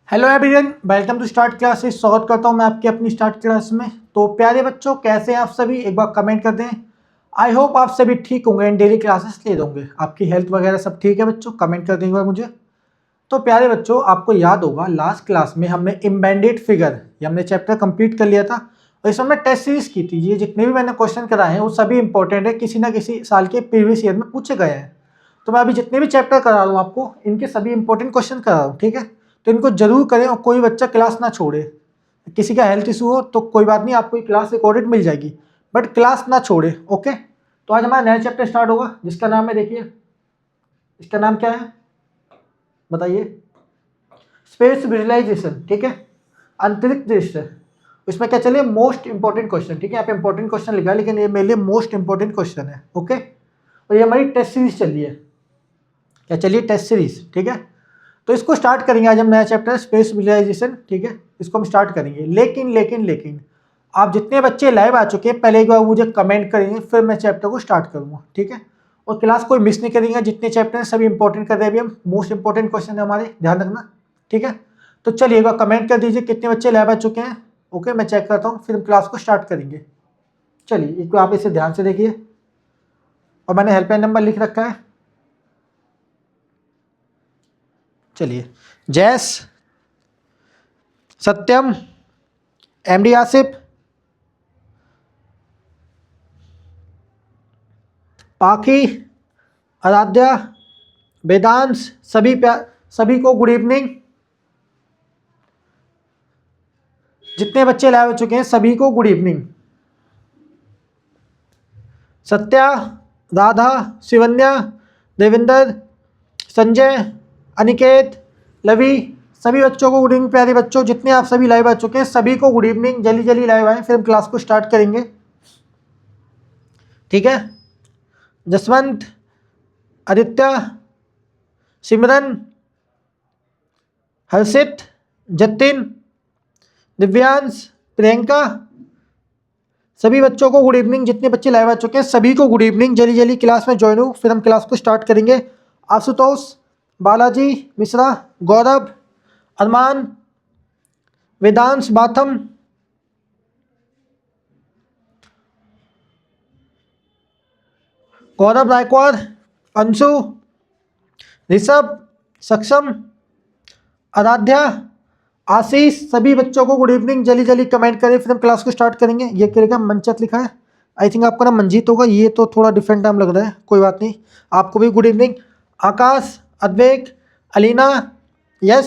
Hello everyone, welcome to start classes. स्वागत करता हूं मैं आपके अपनी स्टार्ट क्लास में। तो प्यारे बच्चों, कैसे हैं आप सभी? एक बार कमेंट कर दें। आई होप आप सभी ठीक होंगे एंड डेली क्लासेस ले होंगे। आपकी हेल्थ वगैरह सब ठीक है बच्चों? कमेंट कर देंगे मुझे। तो प्यारे बच्चों, आपको याद होगा लास्ट क्लास में हमने इम्बेंडेड फिगर ये हमने चैप्टर कंप्लीट कर लिया था और इसमें हमने टेस्ट सीरीज की थी। ये जितने भी मैंने क्वेश्चन कराए हैं वो सभी इंपॉर्टेंट है, किसी ना किसी साल के प्रीवियस ईयर में पूछे गए हैं। तो मैं अभी जितने भी चैप्टर करा रहा हूँ आपको, इनके सभी इंपॉर्टेंट क्वेश्चन करा रहा हूँ, ठीक है? तो इनको जरूर करें और कोई बच्चा क्लास ना छोड़े। किसी का हेल्थ इशू हो तो कोई बात नहीं, आपको क्लास रिकॉर्डेड मिल जाएगी, बट क्लास ना छोड़े, ओके? तो आज हमारा नया चैप्टर स्टार्ट होगा जिसका नाम है, देखिए इसका नाम क्या है बताइए? स्पेस विजुअलाइजेशन, ठीक है? अंतरिक्ष दृश्य। इसमें क्या चलिए, मोस्ट इंपॉर्टेंट क्वेश्चन, ठीक है? यहाँ पे इंपॉर्टेंट क्वेश्चन लिखा है लेकिन ये मेरे लिए मोस्ट इंपॉर्टेंट क्वेश्चन है, ओके? और ये हमारी टेस्ट सीरीज चल रही है। क्या चलिए? टेस्ट सीरीज, ठीक है? तो इसको स्टार्ट करेंगे आज हम, नया चैप्टर स्पेस विजुअलाइजेशन, ठीक है? इसको हम स्टार्ट करेंगे। लेकिन आप जितने बच्चे लाइव आ चुके हैं पहले एक बार मुझे कमेंट करेंगे, फिर मैं चैप्टर को स्टार्ट करूँगा, ठीक है? और क्लास कोई मिस नहीं करेंगे। जितने चैप्टर हैं सभी इंपॉर्टेंट कर रहे हैं अभी हम, मोस्ट इंपॉर्टेंट क्वेश्चन है हमारे, ध्यान रखना, ठीक है? तो चलिए एक बार कमेंट कर दीजिए कितने बच्चे लाइव आ चुके हैं। ओके, मैं चेक करता हूँ, फिर हम क्लास को स्टार्ट करेंगे। चलिए एक बार आप इसे ध्यान से देखिए और मैंने हेल्पलाइन नंबर लिख रखा है। चलिए, जैस, सत्यम, एमडी आसिफ, पाखी, आराध्या, वेदांश, सभी को गुड इवनिंग। जितने बच्चे लाइव हो चुके हैं सभी को गुड इवनिंग। सत्या, राधा, शिवन्या, देविंदर, संजय, अनिकेत, लवी, सभी बच्चों को गुड इवनिंग। प्यारे बच्चों, जितने आप सभी लाइव आ चुके हैं सभी को गुड इवनिंग। जल्दी जल्दी लाइव आए, फिर हम क्लास को स्टार्ट करेंगे, ठीक है? जसवंत, आदित्य, सिमरन, हर्षित, जतिन, दिव्यांश, प्रियंका, सभी बच्चों को गुड इवनिंग। जितने बच्चे लाइव आ चुके हैं सभी को गुड इवनिंग। जल्दी जल्दी क्लास में ज्वाइन हो, फिर हम क्लास को स्टार्ट करेंगे। आशुतोष, बालाजी मिश्रा, गौरव, अरमान, वेदांश बाथम, गौरव रायकवाड़, अंशु, ऋषभ, सक्षम, आराध्या, आशीष, सभी बच्चों को गुड इवनिंग। जल्दी जल्दी कमेंट करें, फिर हम क्लास को स्टार्ट करेंगे। ये क्या मंचत लिखा है, आई थिंक आपका नाम मंजीत होगा। ये तो थोड़ा डिफरेंट नाम लग रहा है, कोई बात नहीं, आपको भी गुड इवनिंग। आकाश, अद्वैक, अलीना, यश,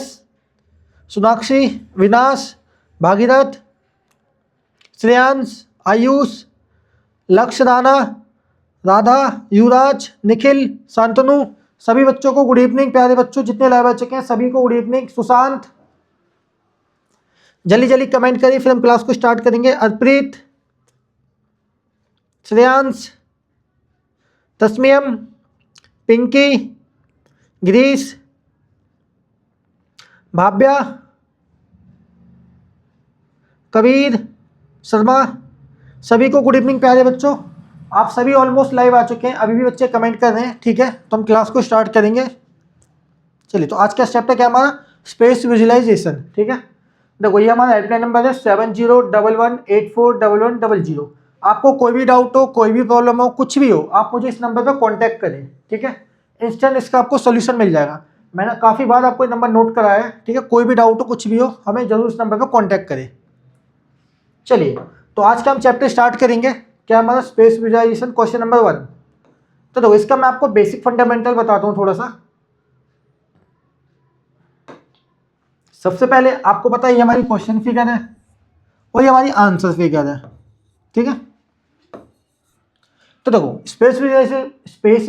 सोनाक्षी, विनाश, भागीरथ, श्रेयांश, आयुष, लक्ष्य, राणा, राधा, युवराज, निखिल, शांतनु, सभी बच्चों को गुड इवनिंग। प्यारे बच्चों जितने लाइव आ चुके हैं सभी को गुड इवनिंग। सुशांत, जल्दी जल्दी कमेंट करिए, फिर हम क्लास को स्टार्ट करेंगे। अर्प्रीत, श्रेयांश, तस्मियम, पिंकी, गिरीश, भाव्या, कबीर, शर्मा, सभी को गुड इवनिंग। प्यारे बच्चों, आप सभी ऑलमोस्ट लाइव आ चुके हैं, अभी भी बच्चे कमेंट कर रहे हैं, ठीक है? तो हम क्लास को स्टार्ट करेंगे। चलिए, तो आज का चैप्टर क्या हमारा? स्पेस विजुअलाइजेशन, ठीक है? देखो, ये हमारा हेल्पलाइन नंबर है 7011841100। आपको कोई भी डाउट हो, कोई भी प्रॉब्लम हो, कुछ भी हो, आप मुझे इस नंबर पर कॉन्टैक्ट करें, ठीक है? इंस्टेंट इसका आपको सोल्यूशन मिल जाएगा। मैंने काफ़ी बार आपको ये नंबर नोट कराया है, ठीक है? कोई भी डाउट हो, कुछ भी हो, हमें जरूर इस नंबर पर कॉन्टैक्ट करें। चलिए, तो आज का हम चैप्टर स्टार्ट करेंगे। क्या हमारा? Space visualisation, question number 1। तो देखो, इसका मैं आपको बेसिक फंडामेंटल बताता हूँ थोड़ा सा। सबसे पहले आपको पता है ये हमारी क्वेश्चन फिगर है और ये हमारी आंसर फिगर है, ठीक है? तो देखो, स्पेस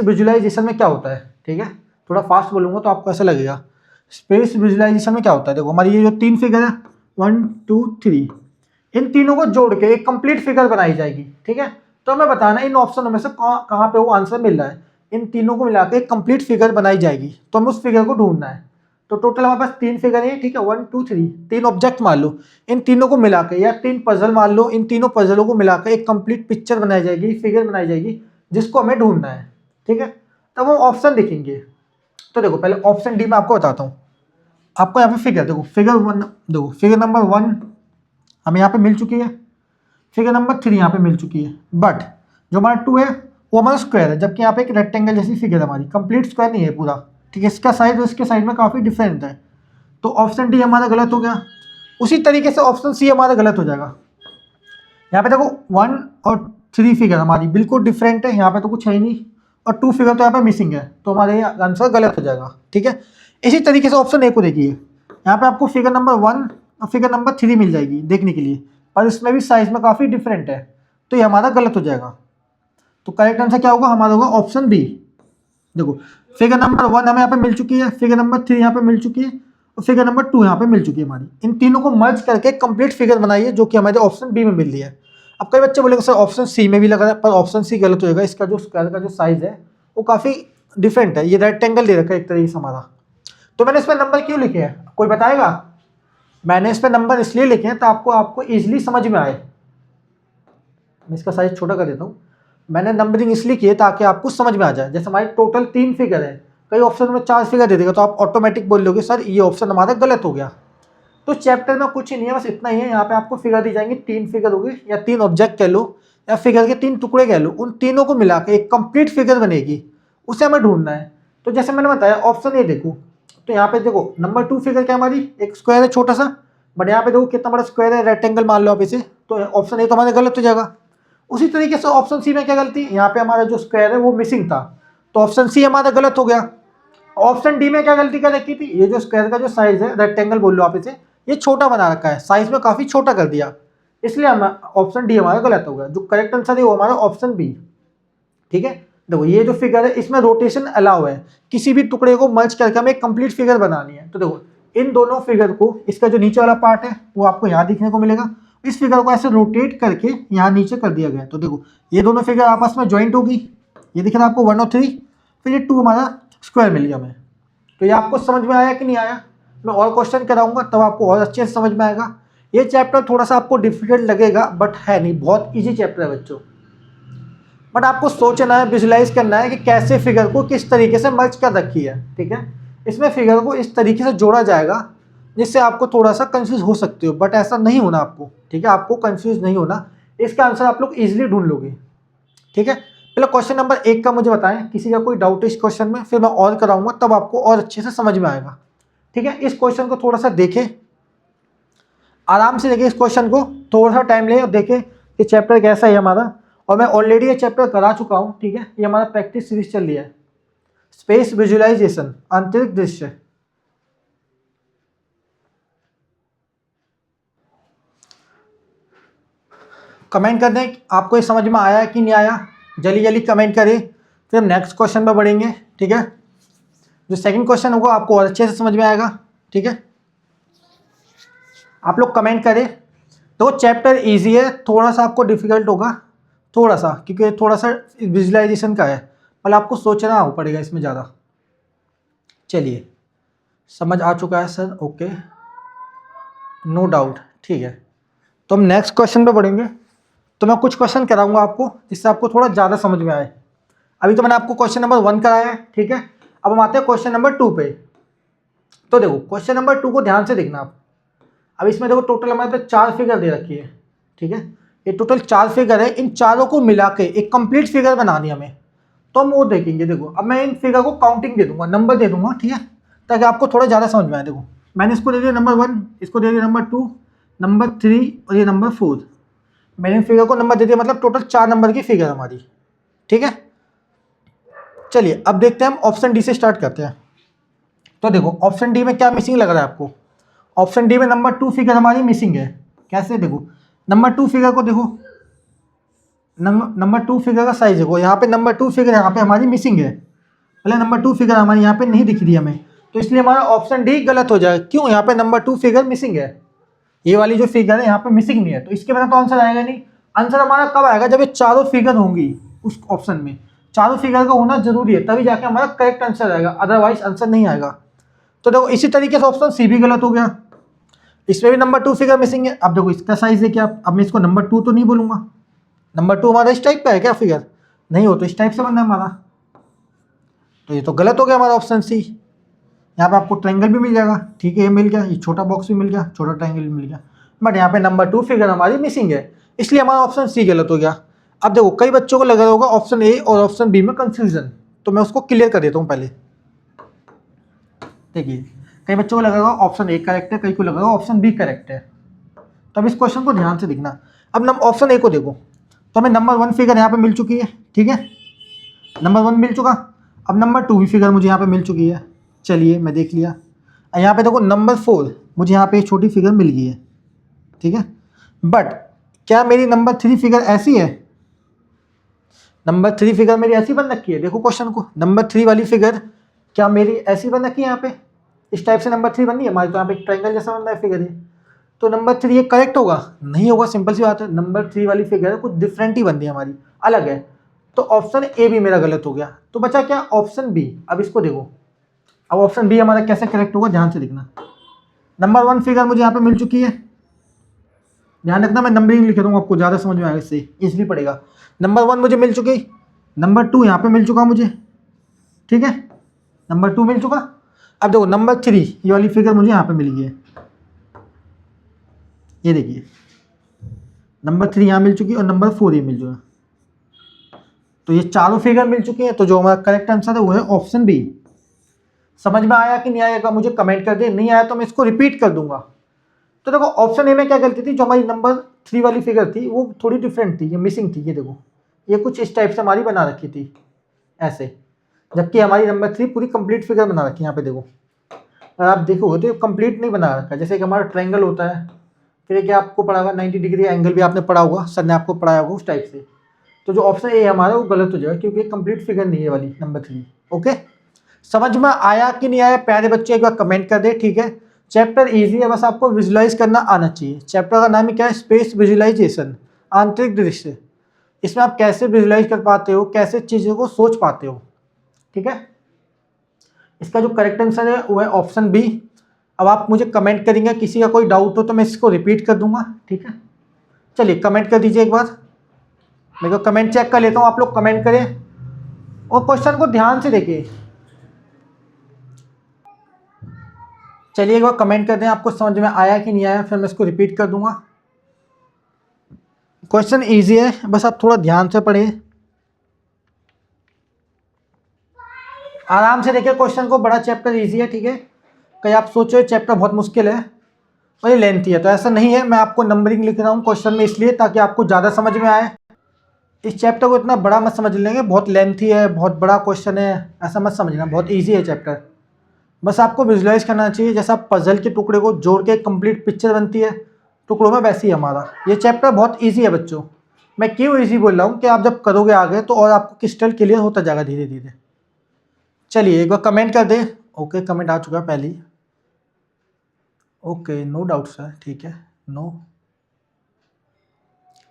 विजुअलाइजेशन में क्या होता है, ठीक है? थोड़ा फास्ट बोलूंगा तो आपको ऐसा लगेगा। स्पेस विजुअलाइजेशन में क्या होता है? देखो, हमारी ये जो 3 फिगर है, 1 2 3, इन तीनों को जोड़ के एक कंप्लीट फिगर बनाई जाएगी, ठीक है? तो हमें बताना इन ऑप्शनों में से कहाँ पे वो आंसर मिल रहा है। इन तीनों को मिला के एक कंप्लीट फिगर बनाई जाएगी, तो हमें उस फिगर को ढूंढना है। तो टोटल हमारे पास 3 फिगर है, ठीक है? 1 2 3, 3 ऑब्जेक्ट मान लो, इन तीनों को मिला के, या 3 पजल मान लो, इन तीनों पजलों को मिला के एक कंप्लीट पिक्चर बनाई जाएगी, फिगर बनाई जाएगी, जिसको हमें ढूंढना है, ठीक है? तब हम ऑप्शन लिखेंगे। तो देखो, पहले ऑप्शन डी में आपको बताता हूँ। आपको यहाँ पे फिगर देखो, फिगर 1 देखो, फिगर नंबर 1 हमें यहाँ पे मिल चुकी है, फिगर नंबर 3 यहाँ पे मिल चुकी है, बट जो हमारा 2 है वो हमारा स्क्वायर है, जबकि यहाँ पे एक रेक्टेंगल जैसी फिगर है हमारी, कंप्लीट स्क्वायर नहीं है पूरा, ठीक है। इसका साइज और इसके साइड में काफ़ी डिफरेंट है, तो ऑप्शन डी हमारा गलत हो गया। उसी तरीके से ऑप्शन सी हमारा गलत हो जाएगा। यहाँ पे देखो 1 और 3 फिगर हमारी बिल्कुल डिफरेंट है, यहाँ पे तो कुछ है ही नहीं, और 2 फिगर तो यहाँ पे मिसिंग है, तो हमारे आंसर गलत हो जाएगा, ठीक है। इसी तरीके से ऑप्शन ए को देखिए, यहाँ पे आपको फिगर नंबर 1 और फिगर नंबर 3 मिल जाएगी देखने के लिए, और इसमें भी साइज में काफ़ी डिफरेंट है, तो ये हमारा गलत हो जाएगा। तो करेक्ट आंसर क्या होगा हमारा, होगा ऑप्शन बी। देखो फिगर नंबर 1 हमें यहाँ पे मिल चुकी है, फिगर नंबर 3 यहाँ पे मिल चुकी है, और फिगर नंबर 2 यहाँ पे मिल चुकी है हमारी। इन तीनों को मर्ज करके कंप्लीट फिगर बनाइए, जो कि हमारे ऑप्शन बी में मिल रही है। अब कई बच्चे बोलेंगे सर ऑप्शन सी में भी लग रहा है, पर ऑप्शन सी गलत हो जाएगा। इसका जो स्क्वायर का जो साइज है वो काफ़ी डिफरेंट है, ये रेक्टेंगल दे रखा है एक तरीके से हमारा। तो मैंने इस पर नंबर क्यों लिखे हैं, कोई बताएगा? मैंने इस पर नंबर इसलिए लिखे हैं तो आपको ईजिली समझ में आए। मैं इसका साइज छोटा कर देता हूँ। मैंने नंबरिंग इसलिए की है ताकि आपको समझ में आ जाए। जैसे हमारी टोटल 3 फिगर है, कई ऑप्शन में 4 फिगर दे देगा, तो आप ऑटोमेटिक बोल लोगे सर ये ऑप्शन हमारा गलत हो गया। तो चैप्टर में कुछ ही नहीं है, बस इतना ही है। यहाँ पे आपको फिगर दी जाएंगी, 3 फिगर होगी, या 3 ऑब्जेक्ट कह लो, या फिगर के 3 टुकड़े कह लो, उन तीनों को मिला के एक कंप्लीट फिगर बनेगी, उसे हमें ढूंढना है। तो जैसे मैंने बताया ऑप्शन ए देखो, तो यहाँ पे देखो नंबर 2 फिगर क्या हमारी, एक स्क्वायर है छोटा सा, बट यहाँ पे देखो कितना बड़ा स्क्वायर है, रेक्टेंगल मान लो आप इसे, तो ऑप्शन ए तो हमारा गलत हो जाएगा। उसी तरीके से ऑप्शन सी में क्या गलती, यहाँ पे हमारा जो स्क्वायर है वो मिसिंग था, तो ऑप्शन सी हमारा गलत हो गया। ऑप्शन डी में क्या गलती कर रखी थी, ये जो स्क्वायर का जो साइज है, रेक्टेंगल बोल लो आप इसे, ये छोटा बना रखा है, साइज में काफ़ी छोटा कर दिया, इसलिए हम ऑप्शन डी हमारा गलत हो गया। जो करेक्ट आंसर है वो हमारा ऑप्शन बी, ठीक है। देखो ये जो फिगर है इसमें रोटेशन अलाउ है, किसी भी टुकड़े को मर्ज करके हमें एक कंप्लीट फिगर बनानी है। तो देखो इन दोनों फिगर को, इसका जो नीचे वाला पार्ट है वो आपको यहाँ दिखने को मिलेगा, इस फिगर को ऐसे रोटेट करके यहाँ नीचे कर दिया गया है। तो देखो ये दोनों फिगर आपस में ज्वाइंट होगी, ये दिख रहा है आपको 1 और 3, फिर ये 2 हमारा स्क्वायर मिल गया हमें। तो ये आपको समझ में आया कि नहीं आया? मैं और क्वेश्चन कराऊंगा तब आपको और अच्छे से समझ में आएगा। ये चैप्टर थोड़ा सा आपको डिफिकल्ट लगेगा, बट है नहीं, बहुत ईजी चैप्टर है बच्चों। बट आपको सोचना है, विजुलाइज करना है कि कैसे फिगर को किस तरीके से मर्ज कर रखी है, ठीक है। इसमें फिगर को इस तरीके से जोड़ा जाएगा जिससे आपको थोड़ा सा कंफ्यूज हो सकते हो, बट ऐसा नहीं होना आपको, ठीक है। आपको कंफ्यूज नहीं होना, इसका आंसर आप लोग इजीली ढूंढ लोगे, ठीक है। पहले क्वेश्चन नंबर 1 का मुझे बताएं, किसी का कोई डाउट है इस क्वेश्चन में, फिर मैं और कराऊंगा तब आपको और अच्छे से समझ में आएगा, ठीक है। इस क्वेश्चन को थोड़ा सा देखें, आराम से देखें इस क्वेश्चन को, थोड़ा सा टाइम ले और देखें कि चैप्टर कैसा है हमारा। और मैं ऑलरेडी ये चैप्टर करा चुका हूँ, ठीक है। ये हमारा प्रैक्टिस सीरीज चल रही है, स्पेस विजुअलाइजेशन, आंतरिक दृश्य। कमेंट कर दें आपको ये समझ में आया कि नहीं आया, जल्दी जल्दी कमेंट करें, फिर हम नेक्स्ट क्वेश्चन पर बढ़ेंगे, ठीक है। जो सेकंड क्वेश्चन होगा आपको और अच्छे से समझ में आएगा, ठीक है। आप लोग कमेंट करें। तो चैप्टर इजी है, थोड़ा सा आपको डिफिकल्ट होगा, थोड़ा सा, क्योंकि थोड़ा सा विजुअलाइजेशन का है, मतलब आपको सोचना हो पड़ेगा इसमें ज़्यादा। चलिए समझ आ चुका है सर, ओके, नो डाउट, ठीक है। तो हम नेक्स्ट क्वेश्चन पे बढ़ेंगे। तो मैं कुछ क्वेश्चन कराऊंगा आपको जिससे आपको थोड़ा ज़्यादा समझ में आए। अभी तो मैंने आपको क्वेश्चन नंबर 1 कराया है, ठीक है। अब हम आते हैं क्वेश्चन नंबर 2 पे। तो देखो क्वेश्चन नंबर 2 को ध्यान से देखना आप। अब इसमें देखो टोटल हमारे पे 4 फिगर दे रखी है, ठीक है। ये टोटल 4 फिगर है, इन चारों को मिला के एक कंप्लीट फिगर बनानी है हमें, तो हम वो देखेंगे। देखो अब मैं इन फिगर को काउंटिंग दे दूंगा, नंबर दे दूंगा, ठीक है, ताकि आपको थोड़ा ज़्यादा समझ में आए। देखो मैंने इसको दे दिया नंबर 1, इसको दे दिया नंबर 2, नंबर 3 और ये नंबर 4। मैंने इन फिगर को नंबर दे दिया, मतलब टोटल 4 नंबर की फिगर हमारी, ठीक है। चलिए अब देखते हैं, हम ऑप्शन डी से स्टार्ट करते हैं। तो देखो ऑप्शन डी में क्या मिसिंग लग रहा है आपको? ऑप्शन डी में नंबर 2 फिगर हमारी मिसिंग है। कैसे? देखो नंबर 2 फिगर को देखो, नंबर 2 फिगर का साइज देखो, यहाँ पे नंबर 2 फिगर यहाँ पे हमारी मिसिंग है, मतलब नंबर 2 फिगर हमारी यहाँ पे नहीं दिख रही हमें, तो इसलिए हमारा ऑप्शन डी गलत हो जाएगा। क्यों? यहाँ पे नंबर 2 फिगर मिसिंग है, ये वाली जो फिगर है यहाँ पे मिसिंग नहीं है, तो इसके बिना तो आंसर आएगा नहीं। आंसर हमारा कब आएगा? जब ये चारों फिगर होंगी उस ऑप्शन में, चारों फिगर का होना जरूरी है, तभी जाके हमारा करेक्ट आंसर आएगा, अदरवाइज आंसर नहीं आएगा। तो देखो इसी तरीके से ऑप्शन सी भी गलत हो गया, इसमें भी नंबर 2 फिगर मिसिंग है। अब देखो इसका साइज है क्या, अब मैं इसको नंबर 2 तो नहीं बोलूंगा, नंबर 2 हमारा इस टाइप का है क्या फिगर? नहीं हो, तो इस टाइप से बनना है हमारा, तो ये तो गलत हो गया हमारा ऑप्शन सी। यहाँ पे आपको ट्रायंगल भी मिल जाएगा, ठीक है, ये मिल गया, ये छोटा बॉक्स भी मिल गया, छोटा ट्रायंगल भी मिल गया, बट यहाँ पे नंबर 2 फिगर हमारी मिसिंग है, इसलिए हमारा ऑप्शन सी गलत हो गया। अब देखो कई बच्चों को लग रहा होगा ऑप्शन ए और ऑप्शन बी में कंफ्यूजन, तो मैं उसको क्लियर कर देता हूँ पहले। देखिए कई बच्चों को लग रहा होगा ऑप्शन ए करेक्ट है, कई को लग रहा होगा ऑप्शन बी करेक्ट है, तो अब इस क्वेश्चन को ध्यान से देखना। अब ऑप्शन ए को देखो, तो हमें नंबर 1 फिगर यहाँ पे मिल चुकी है, ठीक है, नंबर 1 मिल चुका। अब नंबर 2 भी फिगर मुझे यहाँ पे मिल चुकी है, चलिए मैं देख लिया। यहाँ पे देखो नंबर 4 मुझे यहाँ पे एक छोटी फिगर मिल गई है, ठीक है, बट क्या मेरी नंबर 3 फिगर ऐसी है? नंबर 3 फिगर मेरी ऐसी बन रखी है, देखो क्वेश्चन को, नंबर 3 वाली फिगर क्या मेरी ऐसी बन रखी है? यहाँ पे इस टाइप से नंबर 3 बनी है हमारी, तो यहाँ पे एक ट्रायंगल जैसा बन रहा है फिगर है, तो नंबर 3 ये करेक्ट होगा? नहीं होगा, सिंपल सी बात है, नंबर 3 वाली फिगर कुछ डिफरेंट ही बन रही है हमारी, अलग है, तो ऑप्शन ए भी मेरा गलत हो गया। तो बचा क्या? Option B. अब इसको देखो, अब ऑप्शन बी हमारा कैसे करेक्ट होगा, ध्यान से देखना। नंबर 1 फिगर मुझे यहाँ पे मिल चुकी है, ध्यान रखना मैं नंबरिंग लिख दूँगा, आपको ज़्यादा समझ में आएगा, इससे इजीली पड़ेगा। नंबर 1 मुझे मिल चुकी, नंबर 2 यहाँ पे मिल चुका मुझे, ठीक है, नंबर 2 मिल चुका। अब देखो नंबर 3 ये वाली फिगर मुझे यहाँ पे मिल गई है, ये देखिए नंबर 3 यहाँ मिल चुकी है और नंबर 4 ये मिल चुका, तो ये चारों फिगर मिल चुकी हैं, तो जो हमारा करेक्ट आंसर है वो है ऑप्शन बी। समझ में आया कि नहीं आएगा मुझे कमेंट कर दे, नहीं आया तो मैं इसको रिपीट कर दूंगा। तो देखो ऑप्शन ए में क्या गलती थी, जो हमारी नंबर 3 वाली फिगर थी वो थोड़ी डिफरेंट थी, ये मिसिंग थी, ये देखो ये कुछ इस टाइप से हमारी बना रखी थी ऐसे, जबकि हमारी नंबर 3 पूरी कंप्लीट फिगर बना रखी है। यहाँ पे देखो अगर आप देखोगे तो कंप्लीट नहीं बना रखा, जैसे कि हमारा ट्रायंगल होता है, फिर क्या आपको पढ़ा होगा 90 डिग्री एंगल भी आपने पढ़ा होगा, सर ने आपको पढ़ाया होगा उस टाइप से। तो जो ऑप्शन ए हमारा वो गलत हो जाएगा, क्योंकि कंप्लीट फिगर नहीं है वाली नंबर 3। ओके, समझ में आया कि नहीं आया प्यारे बच्चे, एक बार कमेंट कर दे, ठीक है। चैप्टर इजी है, बस आपको विजुलाइज करना आना चाहिए। चैप्टर का नाम ही क्या है? स्पेस विजुलाइजेशन, आंतरिक दृश्य। इसमें आप कैसे विजुलाइज कर पाते हो, कैसे चीज़ों को सोच पाते हो, ठीक है। इसका जो करेक्ट आंसर है वो है ऑप्शन बी। अब आप मुझे कमेंट करेंगे, किसी का कोई डाउट हो तो मैं इसको रिपीट कर दूंगा, ठीक है। चलिए कमेंट कर दीजिए एक बार, मेरे को कमेंट चेक कर लेता हूँ, आप लोग कमेंट करें और क्वेश्चन को ध्यान से देखिए। चलिए एक बार कमेंट कर दें आपको समझ में आया कि नहीं आया, फिर मैं इसको रिपीट कर दूंगा। क्वेश्चन इजी है, बस आप थोड़ा ध्यान से पढ़िए, आराम से देखिए क्वेश्चन को। बड़ा चैप्टर इजी है, ठीक है। कहीं आप सोचो चैप्टर बहुत मुश्किल है और ये लेंथी है, तो ऐसा नहीं है। मैं आपको नंबरिंग लिख रहा हूँ क्वेश्चन में इसलिए ताकि आपको ज़्यादा समझ में आए। इस चैप्टर को इतना बड़ा मत समझ लेंगे, बहुत लेंथी है, बहुत बड़ा क्वेश्चन है, ऐसा मत समझना, बहुत ईजी है चैप्टर। बस आपको विजुलाइज करना चाहिए, जैसा पजल के टुकड़े को जोड़ के कंप्लीट पिक्चर बनती है टुकड़ों में, वैसे ही हमारा ये चैप्टर बहुत ईजी है बच्चों। मैं क्यों ईजी बोल रहा हूँ कि आप जब करोगे आगे तो और आपको क्रिस्टल क्लियर होता जाएगा धीरे धीरे। चलिए एक बार कमेंट कर दे। ओके, कमेंट आ चुका है पहले ही। ओके, नो डाउट सर, ठीक है, नो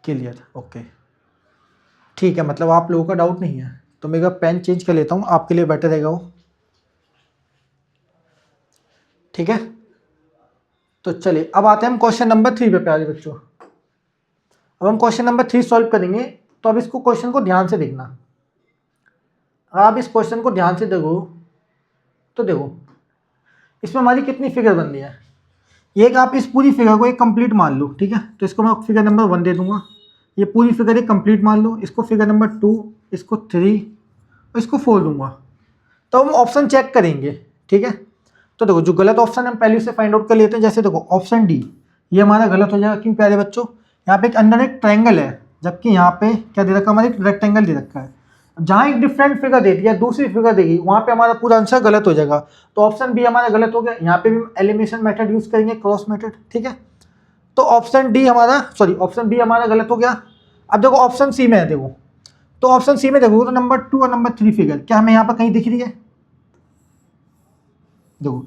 क्लियर, ओके ठीक है, मतलब आप लोगों का डाउट नहीं है। तो मैं पेन चेंज कर लेता हूँ, आपके लिए बेटर रहेगा वो, ठीक है। तो चलिए अब आते हैं हम क्वेश्चन नंबर 3 पे प्यारे बच्चों। अब हम क्वेश्चन नंबर 3 सॉल्व करेंगे, तो अब इसको क्वेश्चन को ध्यान से देखना। आप इस क्वेश्चन को ध्यान से देखो तो देखो इसमें हमारी कितनी फिगर बन रही है। एक आप इस पूरी फिगर को एक कंप्लीट मान लो, ठीक है, तो इसको मैं फिगर नंबर 1 दे दूंगा। ये पूरी फिगर एक कंप्लीट मान लो, इसको फिगर नंबर 2, इसको 3 और इसको 4 दूंगा। तो हम ऑप्शन चेक करेंगे, ठीक है। तो देखो जो गलत ऑप्शन है हम पहले से फाइंड आउट कर लेते हैं। जैसे देखो ऑप्शन डी ये हमारा गलत हो जाएगा, क्यों प्यारे बच्चों? यहाँ पे एक अंदर एक ट्रायंगल है, जबकि यहाँ पे क्या दे रखा है, हमारे एक रेक्टेंगल दे रखा है। जहाँ एक डिफरेंट फिगर देती है, दूसरी फिगर देगी, वहाँ पे हमारा पूरा आंसर गलत हो जाएगा। तो ऑप्शन बी हमारा गलत हो गया। यहाँ पे भी एलिमिनेशन मेथड यूज करेंगे, क्रॉस मेथड, ठीक है। तो ऑप्शन डी हमारा, सॉरी ऑप्शन बी हमारा गलत हो गया। अब देखो ऑप्शन सी में है, देखो तो ऑप्शन सी में देखो तो नंबर 2 और नंबर 3 फिगर क्या हमें यहाँ पर कहीं दिख रही है? देखो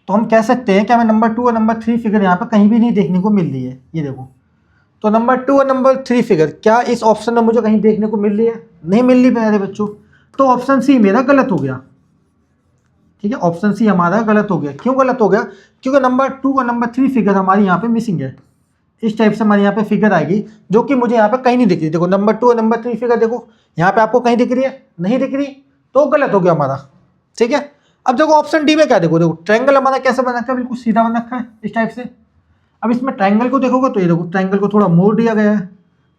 तो हम कह सकते हैं कि हमें नंबर 2 और नंबर 3 फिगर यहाँ पर कहीं भी नहीं देखने को मिल रही है। ये देखो तो नंबर 2 और नंबर 3 फिगर क्या इस ऑप्शन में मुझे कहीं देखने को मिल रही है? नहीं मिल रही मेरे बच्चों। तो ऑप्शन सी मेरा गलत हो गया, ठीक है, ऑप्शन सी हमारा गलत हो गया। क्यों गलत हो गया? क्योंकि नंबर 2 और नंबर 3 फिगर हमारी यहाँ पे मिसिंग है। इस टाइप से हमारे यहाँ पे फिगर आएगी जो कि मुझे यहाँ पे कहीं नहीं दिख रही। देखो नंबर 2 और नंबर 3 फिगर देखो यहाँ पे आपको कहीं दिख रही है? नहीं दिख रही। तो गलत हो गया हमारा। ठीक है, अब देखो ऑप्शन डी में क्या, देखो देखो ट्रायंगल हमारा कैसे बना रखा है, बिल्कुल सीधा बना रखा है इस टाइप से। अब इसमें ट्रायंगल को देखोगे तो ये देखो ट्रायंगल को थोड़ा मोड़ दिया गया है,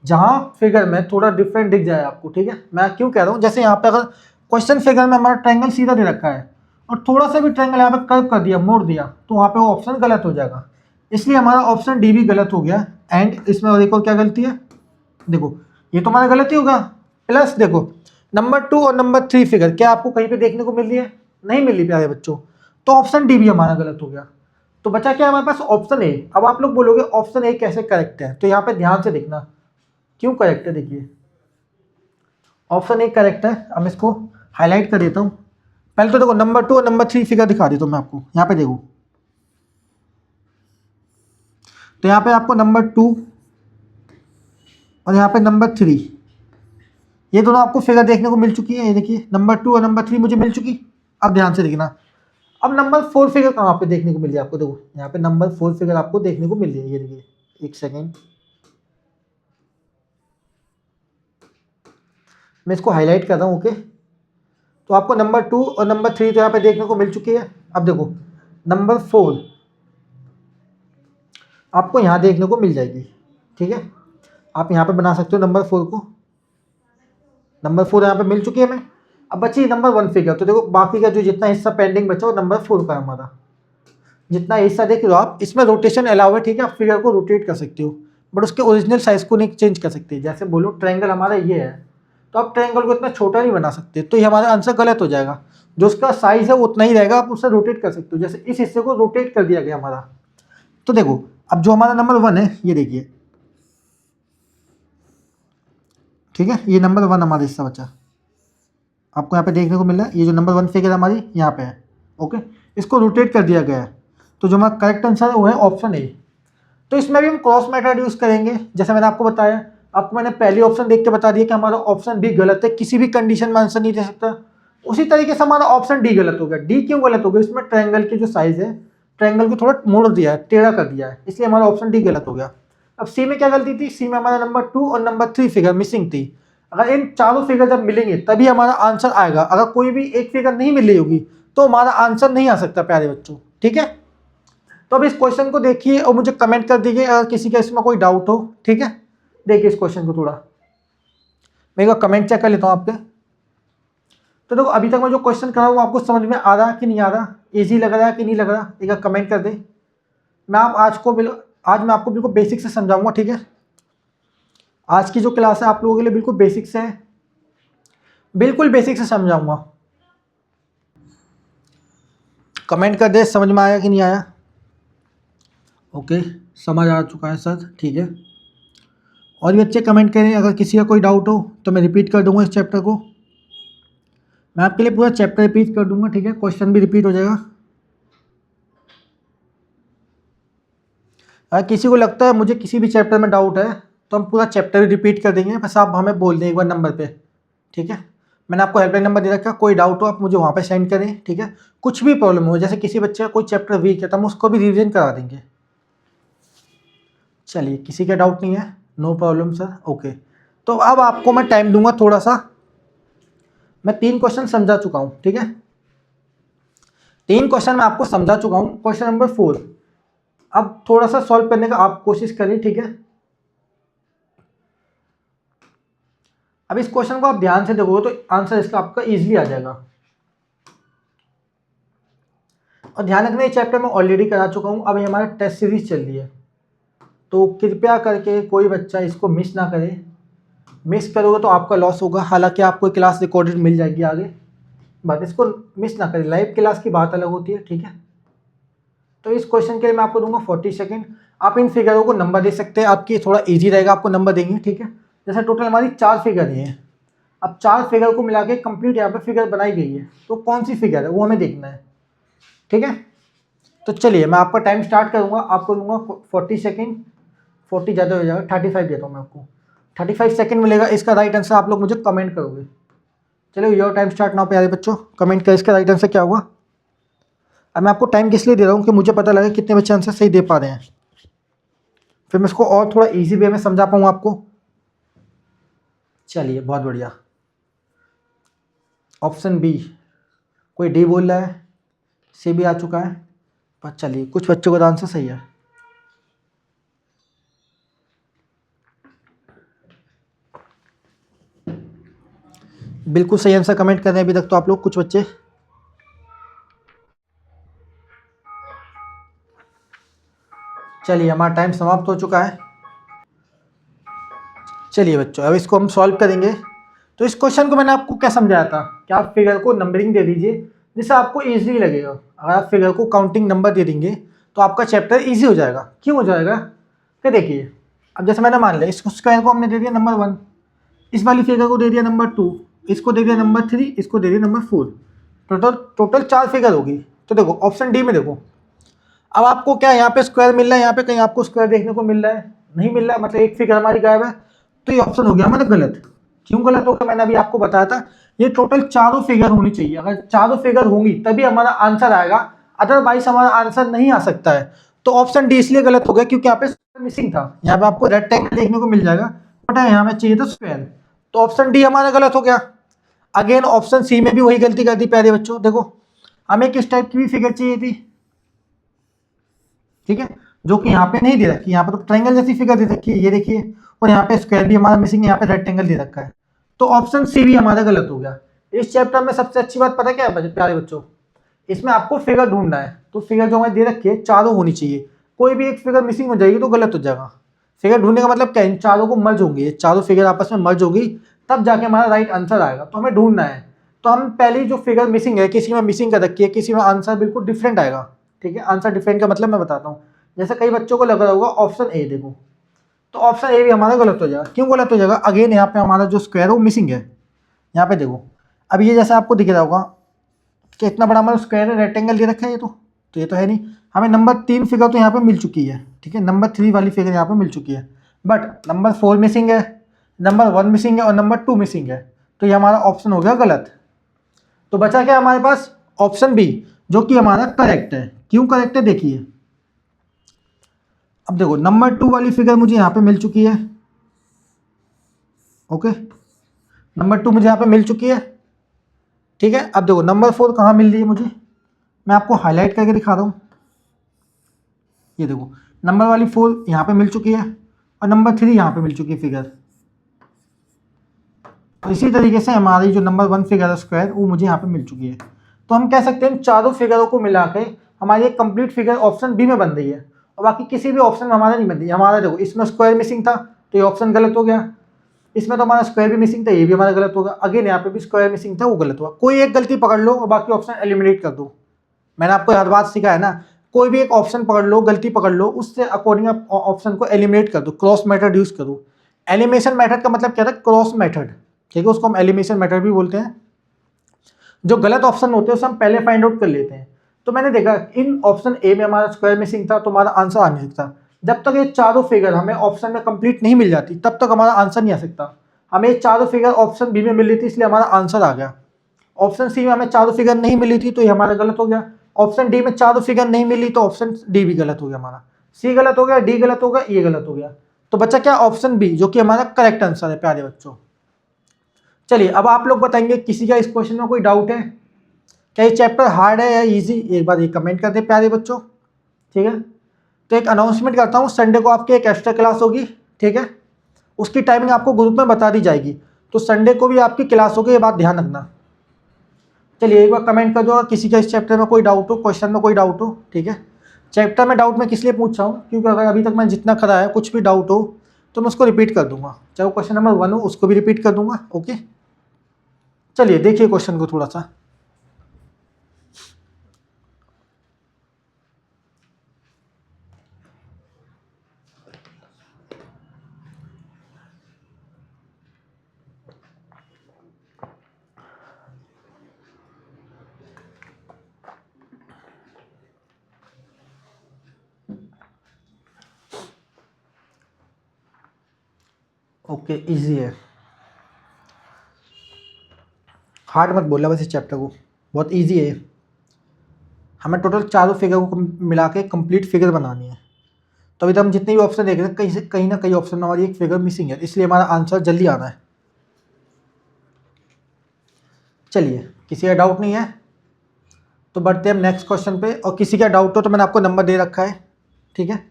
जहां फिगर में थोड़ा डिफरेंट दिख जाए आपको। ठीक है, मैं क्यों कह रहा हूँ, जैसे यहाँ पे अगर क्वेश्चन फिगर में हमारा ट्रायंगल सीधा दे रखा है और थोड़ा सा भी ट्रायंगल यहाँ पे कर्व कर दिया, मोड़ दिया, तो वहाँ पे वो ऑप्शन गलत हो जाएगा। इसलिए हमारा ऑप्शन डी भी गलत हो गया। एंड इसमें और एक और क्या गलती है, देखो ये तो हमारा गलती होगा। प्लस देखो नंबर 2 और नंबर 3 फिगर क्या आपको कहीं पे देखने को मिल रही है, नहीं मिल रही प्यारे बच्चों, तो ऑप्शन डी भी हमारा गलत हो गया। तो बचा क्या हमारे पास, ऑप्शन ए। अब आप लोग बोलोगे ऑप्शन ए कैसे करेक्ट है, तो यहाँ पे ध्यान से देखना क्यों करेक्ट है। देखिए ऑप्शन ए करेक्ट है, अब इसको हाईलाइट कर देता हूँ। पहले तो देखो नंबर 2 और नंबर 3 फिगर दिखा देता हूँ मैं आपको, यहाँ पे देखो। तो यहाँ पे आपको नंबर 2 और यहाँ पे नंबर 3, ये दोनों आपको फिगर देखने को मिल चुकी है। ये देखिए नंबर 2 और नंबर 3 मुझे मिल चुकी। अब ध्यान से देखना, अब नंबर 4 फिगर कहाँ पे देखने को मिल रही है आपको, देखो यहाँ पे नंबर 4 फिगर आपको देखने को मिल रही है। ये देखिए, एक सेकेंड मैं इसको हाईलाइट कर रहा हूँ। ओके, तो आपको नंबर 2 और नंबर 3 तो यहाँ पे देखने को मिल चुकी है। अब देखो नंबर 4 आपको यहाँ देखने को मिल जाएगी। ठीक है, आप यहाँ पे बना सकते हो नंबर 4 को, नंबर 4 यहाँ पे मिल चुकी है हमें। अब बची नंबर 1 फिगर, तो देखो बाकी का जो जितना हिस्सा पेंडिंग बचा वो नंबर 4 का है हमारा। जितना हिस्सा देख लो आप, इसमें रोटेशन अलाउ है। ठीक है, आप फिगर को रोटेट कर सकते हो, बट उसके ओरिजिनल साइज को नहीं चेंज कर सकते। जैसे बोलो ट्रायंगल हमारा ये है, तो आप ट्रायंगल को इतना छोटा नहीं बना सकते, तो ये हमारा आंसर गलत हो जाएगा। जो उसका साइज है वो उतना ही रहेगा, आप उसे रोटेट कर सकते हो। जैसे इस हिस्से को रोटेट कर दिया गया हमारा। तो देखो अब जो हमारा नंबर 1 है, ये देखिए, ठीक है, ये नंबर 1 हमारा हिस्सा बचा, आपको यहाँ पे देखने को मिल रहा है। ये जो नंबर 1 फिगर हमारी यहाँ पे है, ओके, इसको रोटेट कर दिया गया है। तो जो हमारा करेक्ट आंसर है वो है ऑप्शन ए। तो इसमें भी हम क्रॉस मेथड यूज करेंगे, जैसे मैंने आपको बताया। आपको मैंने पहली ऑप्शन देख के बता दिया कि हमारा ऑप्शन बी गलत है, किसी भी कंडीशन में आंसर नहीं दे सकता। उसी तरीके से हमारा ऑप्शन डी गलत हो गया। डी क्यों गलत हो गया, इसमें ट्रायंगल की जो साइज है, ट्रायंगल को थोड़ा मोड़ दिया है, टेढ़ा कर दिया है, इसलिए हमारा ऑप्शन डी गलत हो गया। अब सी में क्या गलती थी, सी में हमारा नंबर 2 और नंबर 3 फिगर मिसिंग थी। अगर इन चारों फिगर जब मिलेंगे तभी हमारा आंसर आएगा। अगर कोई भी एक फिगर नहीं मिल रही होगी तो हमारा आंसर नहीं आ सकता प्यारे बच्चों। ठीक है, तो अब इस क्वेश्चन को देखिए और मुझे कमेंट कर दीजिए अगर किसी का इसमें कोई डाउट हो। ठीक है, देखिए इस क्वेश्चन को थोड़ा मैं एक कमेंट चेक कर लेता हूँ आपके। तो देखो अभी तक मैं जो क्वेश्चन कर रहा हूँ आपको समझ में आ रहा है कि नहीं आ रहा, इजी लग रहा है कि नहीं लग रहा, एक कमेंट कर दे। आज मैं आपको बिल्कुल बेसिक से समझाऊंगा। ठीक है, आज की जो क्लास है आप लोगों के लिए बिल्कुल बेसिक से है, बिल्कुल बेसिक से समझाऊंगा। कमेंट कर दे समझ में आया कि नहीं आया। ओके, समझ आ चुका है सर, ठीक है। और भी अच्छे कमेंट करें, अगर किसी का कोई डाउट हो तो मैं रिपीट कर दूंगा इस चैप्टर को। मैं आपके लिए पूरा चैप्टर रिपीट कर दूंगा। ठीक है, क्वेश्चन भी रिपीट हो जाएगा। अगर किसी को लगता है मुझे किसी भी चैप्टर में डाउट है तो हम पूरा चैप्टर रिपीट कर देंगे, बस आप हमें बोल दें एक बार नंबर पे। ठीक है, मैंने आपको हेल्पलाइन नंबर दे रखा, कोई डाउट हो आप मुझे वहाँ पे सेंड करें। ठीक है, कुछ भी प्रॉब्लम हो, जैसे किसी बच्चे का कोई चैप्टर वीक है तो हम उसको भी रिविजन करा देंगे। चलिए, किसी का डाउट नहीं है, नो प्रॉब्लम सर। ओके, तो अब आपको मैं टाइम दूंगा थोड़ा सा। मैं 3 क्वेश्चन समझा चुका हूँ। ठीक है, 3 क्वेश्चन मैं आपको समझा चुका हूँ। क्वेश्चन नंबर 4 अब थोड़ा सा सॉल्व करने का आप कोशिश करिए। ठीक है, अब इस क्वेश्चन को आप ध्यान से देखोगे तो आंसर इसका आपका इजीली आ जाएगा। और ध्यान रखना, ये चैप्टर मैं ऑलरेडी करा चुका हूँ, अब ये हमारा टेस्ट सीरीज चल रही है, तो कृपया करके कोई बच्चा इसको मिस ना करे। मिस करोगे तो आपका लॉस होगा। हालांकि आपको क्लास रिकॉर्डेड मिल जाएगी आगे, बट इसको मिस ना करें, लाइव क्लास की बात अलग होती है। ठीक है, तो इस क्वेश्चन के लिए मैं आपको दूंगा 40 सेकेंड। आप इन फिगरों को नंबर दे सकते हैं, आपकी थोड़ा इजी रहेगा, आपको नंबर देंगे। ठीक है, जैसे टोटल हमारी 4 फिगर ही है। अब 4 फिगर को मिला के कंप्लीट यहाँ पे फिगर बनाई गई है, तो कौन सी फिगर है वो हमें देखना है। ठीक है, तो चलिए मैं आपका टाइम स्टार्ट करूँगा, आपको दूंगा 40 सेकेंड। 40 ज़्यादा हो जाएगा, 35 देता हूँ मैं आपको। 35 सेकेंड मिलेगा, इसका राइट आंसर आप लोग मुझे कमेंट करोगे। चलो योर टाइम स्टार्ट नाउ प्यारे बच्चों, कमेंट कर इसका राइट आंसर क्या हुआ। अब मैं आपको टाइम किस लिए दे रहा हूँ कि मुझे पता लगे कितने बच्चे आंसर सही दे पा रहे हैं, फिर मैं इसको और थोड़ा इजी वे में समझा पाऊँ आपको। चलिए बहुत बढ़िया। ऑप्शन बी, कोई डी बोल रहा है, सी भी आ चुका है। पर चलिए कुछ बच्चों का आंसर सही है। बिल्कुल सही आंसर कमेंट कर रहे हैं अभी तक तो आप लोग कुछ बच्चे। चलिए हमारा टाइम समाप्त हो चुका है। चलिए बच्चों अब इसको हम सॉल्व करेंगे। तो इस क्वेश्चन को मैंने आपको क्या समझाया था कि आप फिगर को नंबरिंग दे दीजिए जिससे आपको ईजी लगेगा। अगर आप फिगर को काउंटिंग नंबर दे देंगे तो आपका चैप्टर ईजी हो जाएगा। क्यों हो जाएगा? तो देखिए अब जैसे मैंने मान लिया इस स्क्वायर को हमने दे दिया नंबर 1, इस वाली फिगर को दे दिया नंबर 2, इसको दे दिया नंबर 3, इसको दे दिया नंबर 4। टोटल 4 फिगर होगी। तो देखो ऑप्शन डी में देखो, अब आपको क्या यहाँ पे स्क्वायर मिल रहा है, यहाँ पे कहीं आपको स्क्वायर देखने को मिल रहा है? नहीं मिल रहा, मतलब एक फिगर हमारी गायब है। तो ये ऑप्शन हो गया हमारा गलत। क्यों गलत हो गया? मैंने अभी आपको बताया था ये टोटल चारों फिगर होनी चाहिए। अगर चारों फिगर होंगी तभी हमारा आंसर आएगा, अदरवाइज हमारा आंसर नहीं आ सकता है। तो ऑप्शन डी इसलिए गलत हो गया क्योंकि यहाँ पे मिसिंग था। यहाँ पे आपको रेक्टेंगल देखने को मिल जाएगा बट यहाँ में चाहिए था स्क्वायर। तो ऑप्शन डी हमारा गलत हो गया। अगेन ऑप्शन सी में भी वही गलती कर दी प्यारे बच्चों। देखो हमें किस टाइप की भी फिगर चाहिए थी, ठीक है, जो कि यहाँ पे नहीं दे रखी। यहाँ पे तो ट्रायंगल जैसी फिगर दे रखी है, ये देखिए, और यहाँ पे स्क्वायर भी हमारा मिसिंग है, यहाँ पे रेक्टेंगल दे रखा है। तो ऑप्शन सी भी हमारा गलत हो गया। इस चैप्टर में सबसे अच्छी बात पता क्या है प्यारे बच्चों, इसमें आपको फिगर ढूंढना है। तो फिगर जो हमें दे रखी है चारों होनी चाहिए, कोई भी एक फिगर मिसिंग हो जाएगी तो गलत हो जाएगा। फिगर ढूंढने का मतलब क्या है, इन चारों को मर्ज होंगी, ये चारों फिगर आपस में मर्ज होगी तब जाके हमारा राइट आंसर आएगा। तो हमें ढूंढना है। तो हम पहली जो फिगर मिसिंग है, किसी में मिसिंग कर रखी है, किसी में आंसर बिल्कुल डिफरेंट आएगा। ठीक है, आंसर डिफरेंट का मतलब मैं बताता हूँ। जैसे कई बच्चों को लग रहा होगा ऑप्शन ए, देखो तो ऑप्शन ए भी हमारा गलत हो जाएगा। क्यों गलत हो जाएगा? अगेन यहाँ पे हमारा जो स्क्वायर है वो मिसिंग है। यहाँ पे देखो अब ये जैसे आपको दिख रहा होगा कि इतना बड़ा हमारा स्क्वायर है, रेक्टेंगल दे रखा है, ये तो ये तो है नहीं। हमें नंबर 3 फिगर तो यहाँ पे मिल चुकी है, ठीक है, नंबर 3 वाली फिगर यहाँ पे मिल चुकी है, बट नंबर 4 मिसिंग है, नंबर 1 मिसिंग है और नंबर 2 मिसिंग है। तो ये हमारा ऑप्शन हो गया गलत। तो बचा क्या हमारे पास? ऑप्शन बी, जो कि हमारा करेक्ट है। क्यों करेक्ट है? देखिए अब देखो नंबर 2 वाली फिगर मुझे यहाँ पे मिल चुकी है। ओके, नंबर 2 मुझे यहाँ पे मिल चुकी है, ठीक है। अब देखो नंबर 4 कहाँ मिल रही है मुझे, मैं आपको हाईलाइट करके दिखा रहा हूँ। ये देखो नंबर वाली 4 यहाँ पे मिल चुकी है और नंबर 3 यहाँ पे मिल चुकी है फिगर। तो इसी तरीके से हमारी जो नंबर 1 फिगर है स्क्वायर, वो मुझे यहाँ पे मिल चुकी है। तो हम कह सकते हैं चारों फिगरों को मिला के हमारी एक कंप्लीट फिगर ऑप्शन बी में बन रही है और बाकी किसी भी ऑप्शन में हमारा नहीं बन रही है। हमारा देखो इसमें स्क्वायर मिसिंग था तो ये ऑप्शन गलत हो गया, इसमें तो हमारा स्क्वायर भी मिसिंग था, ये भी हमारा गलत होगा। अगेन यहाँ पे भी स्क्वायर मिसिंग था, वो गलत हुआ। कोई एक गलती पकड़ लो और बाकी ऑप्शन एलिमिनेट कर दो। मैंने आपको हर बात सिखाया है ना, कोई भी एक ऑप्शन पकड़ लो, गलती पकड़ लो, उससे अकॉर्डिंग आप ऑप्शन को एलिमिनेट कर दो, क्रॉस मेथड यूज करो। एलिमिनेशन मेथड का मतलब क्या था? क्रॉस मेथड, ठीक है, उसको हम एलिमिनेशन मेथड भी बोलते हैं। जो गलत ऑप्शन होते हैं उसे हम पहले फाइंड आउट कर लेते हैं। तो मैंने देखा इन ऑप्शन ए में हमारा स्क्वायर मिसिंग था तो हमारा आंसर आ नहीं सकता। जब तक ये चारों फिगर हमें ऑप्शन में कंप्लीट नहीं मिल जाती तब तक हमारा आंसर नहीं आ सकता। हमें ये चारों फिगर ऑप्शन बी में मिल रही थी इसलिए हमारा आंसर आ गया। ऑप्शन सी में हमें चारों फिगर नहीं मिली थी तो ये हमारा गलत हो गया। ऑप्शन डी में चारों फिगर नहीं मिली तो ऑप्शन डी भी गलत हो गया हमारा। सी गलत हो गया, डी गलत हो गया, ये गलत हो गया। तो बच्चा क्या? ऑप्शन बी, जो कि हमारा करेक्ट आंसर है प्यारे बच्चों। चलिए अब आप लोग बताएंगे किसी का इस क्वेश्चन में कोई डाउट है? क्या ये चैप्टर हार्ड है या इजी? एक बार ये कमेंट कर दे प्यारे बच्चों, ठीक है। तो एक अनाउंसमेंट करता हूँ, संडे को आपकी एक एक्स्ट्रा क्लास होगी, ठीक है, उसकी टाइमिंग आपको ग्रुप में बता दी जाएगी। तो संडे को भी आपकी क्लास होगी, ये बात ध्यान रखना। चलिए एक बार कमेंट कर दो किसी का इस चैप्टर में कोई डाउट हो, क्वेश्चन में कोई डाउट हो, ठीक है। चैप्टर में डाउट मैं किस लिए पूछ रहा हूँ, क्योंकि अगर अभी तक मैंने जितना करा है कुछ भी डाउट हो तो मैं उसको रिपीट कर दूंगा, चाहे वो क्वेश्चन नंबर 1 हो उसको भी रिपीट कर दूंगा। ओके, चलिए देखिए क्वेश्चन को थोड़ा सा। ओके, इजी है, हार्ड मत बोलना बस इस चैप्टर को, बहुत इजी है। हमें टोटल चारों फिगर को मिला के कंप्लीट फिगर बनानी है। तो अभी तक हम जितने भी ऑप्शन देख रहे हैं कहीं ना कहीं ऑप्शन में हमारी एक फिगर मिसिंग है, इसलिए हमारा आंसर जल्दी आना है। चलिए, किसी का डाउट नहीं है तो बढ़ते हैं हम नेक्स्ट क्वेश्चन पे। और किसी का डाउट हो तो मैंने आपको नंबर दे रखा है, ठीक है,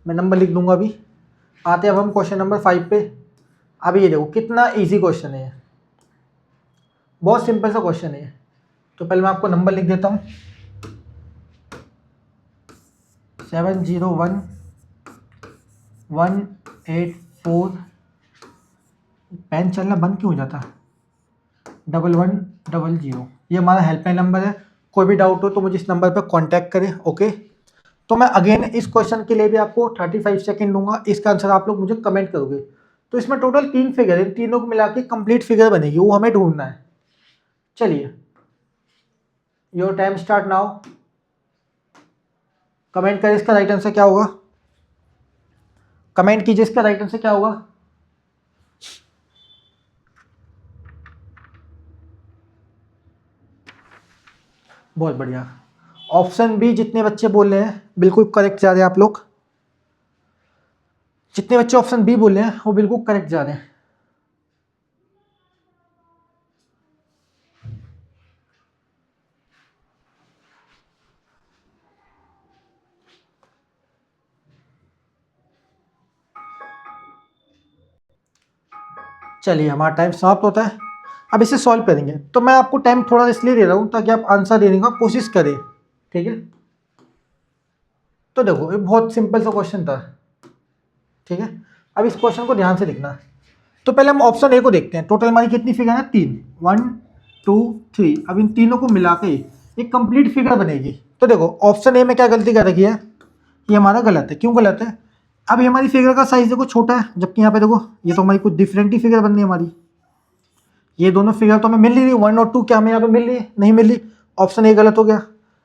मैं नंबर लिख दूंगा अभी। आते हैं अब हम क्वेश्चन नंबर 5 पे। अब ये देखो कितना इजी क्वेश्चन है, बहुत सिंपल सा क्वेश्चन है। तो पहले मैं आपको नंबर लिख देता हूँ, 701184। पेन चलना बंद क्यों हो जाता है, 1100। ये हमारा हेल्पलाइन नंबर है। कोई भी डाउट हो तो मुझे इस नंबर पर कांटेक्ट करें, ओके। तो मैं अगेन इस क्वेश्चन के लिए भी आपको 35 सेकंड दूंगा, इसका आंसर आप लोग मुझे कमेंट करोगे। तो इसमें टोटल 3 फिगर है, तीनों को मिला के कंप्लीट फिगर बनेगी, वो हमें ढूंढना है। चलिए, your time start now. Comment करें इसका राइट आंसर क्या होगा, कमेंट कीजिए इसका राइट आंसर क्या होगा। बहुत बढ़िया, ऑप्शन बी जितने बच्चे बोल रहे हैं बिल्कुल करेक्ट जा रहे हैं आप लोग। जितने बच्चे ऑप्शन बी बोल रहे हैं वो बिल्कुल करेक्ट जा रहे हैं। चलिए, हमारा टाइम समाप्त होता है, अब इसे सॉल्व करेंगे। तो मैं आपको टाइम थोड़ा इसलिए दे रहा हूँ ताकि आप आंसर देने का कोशिश करें, ठीक है। तो देखो, ये बहुत सिंपल सा क्वेश्चन था, ठीक है। अब इस क्वेश्चन को ध्यान से देखना। तो पहले हम ऑप्शन ए को देखते हैं। टोटल हमारी कितनी फिगर है, 3, 1 2 3। अब इन तीनों को मिला के एक कंप्लीट फिगर बनेगी। तो देखो, ऑप्शन ए में क्या गलती कर रखी है, ये हमारा गलत है। क्यों गलत है, अब ये हमारी फिगर का साइज देखो छोटा है, जबकि यहाँ पे देखो ये तो हमारी कुछ डिफरेंट ही फिगर बन रही है हमारी। ये दोनों फिगर तो हमें मिल नहीं रही, 1 और 2 क्या हमें यहाँ पे मिल रही है, नहीं मिल रही। ऑप्शन ए गलत हो गया।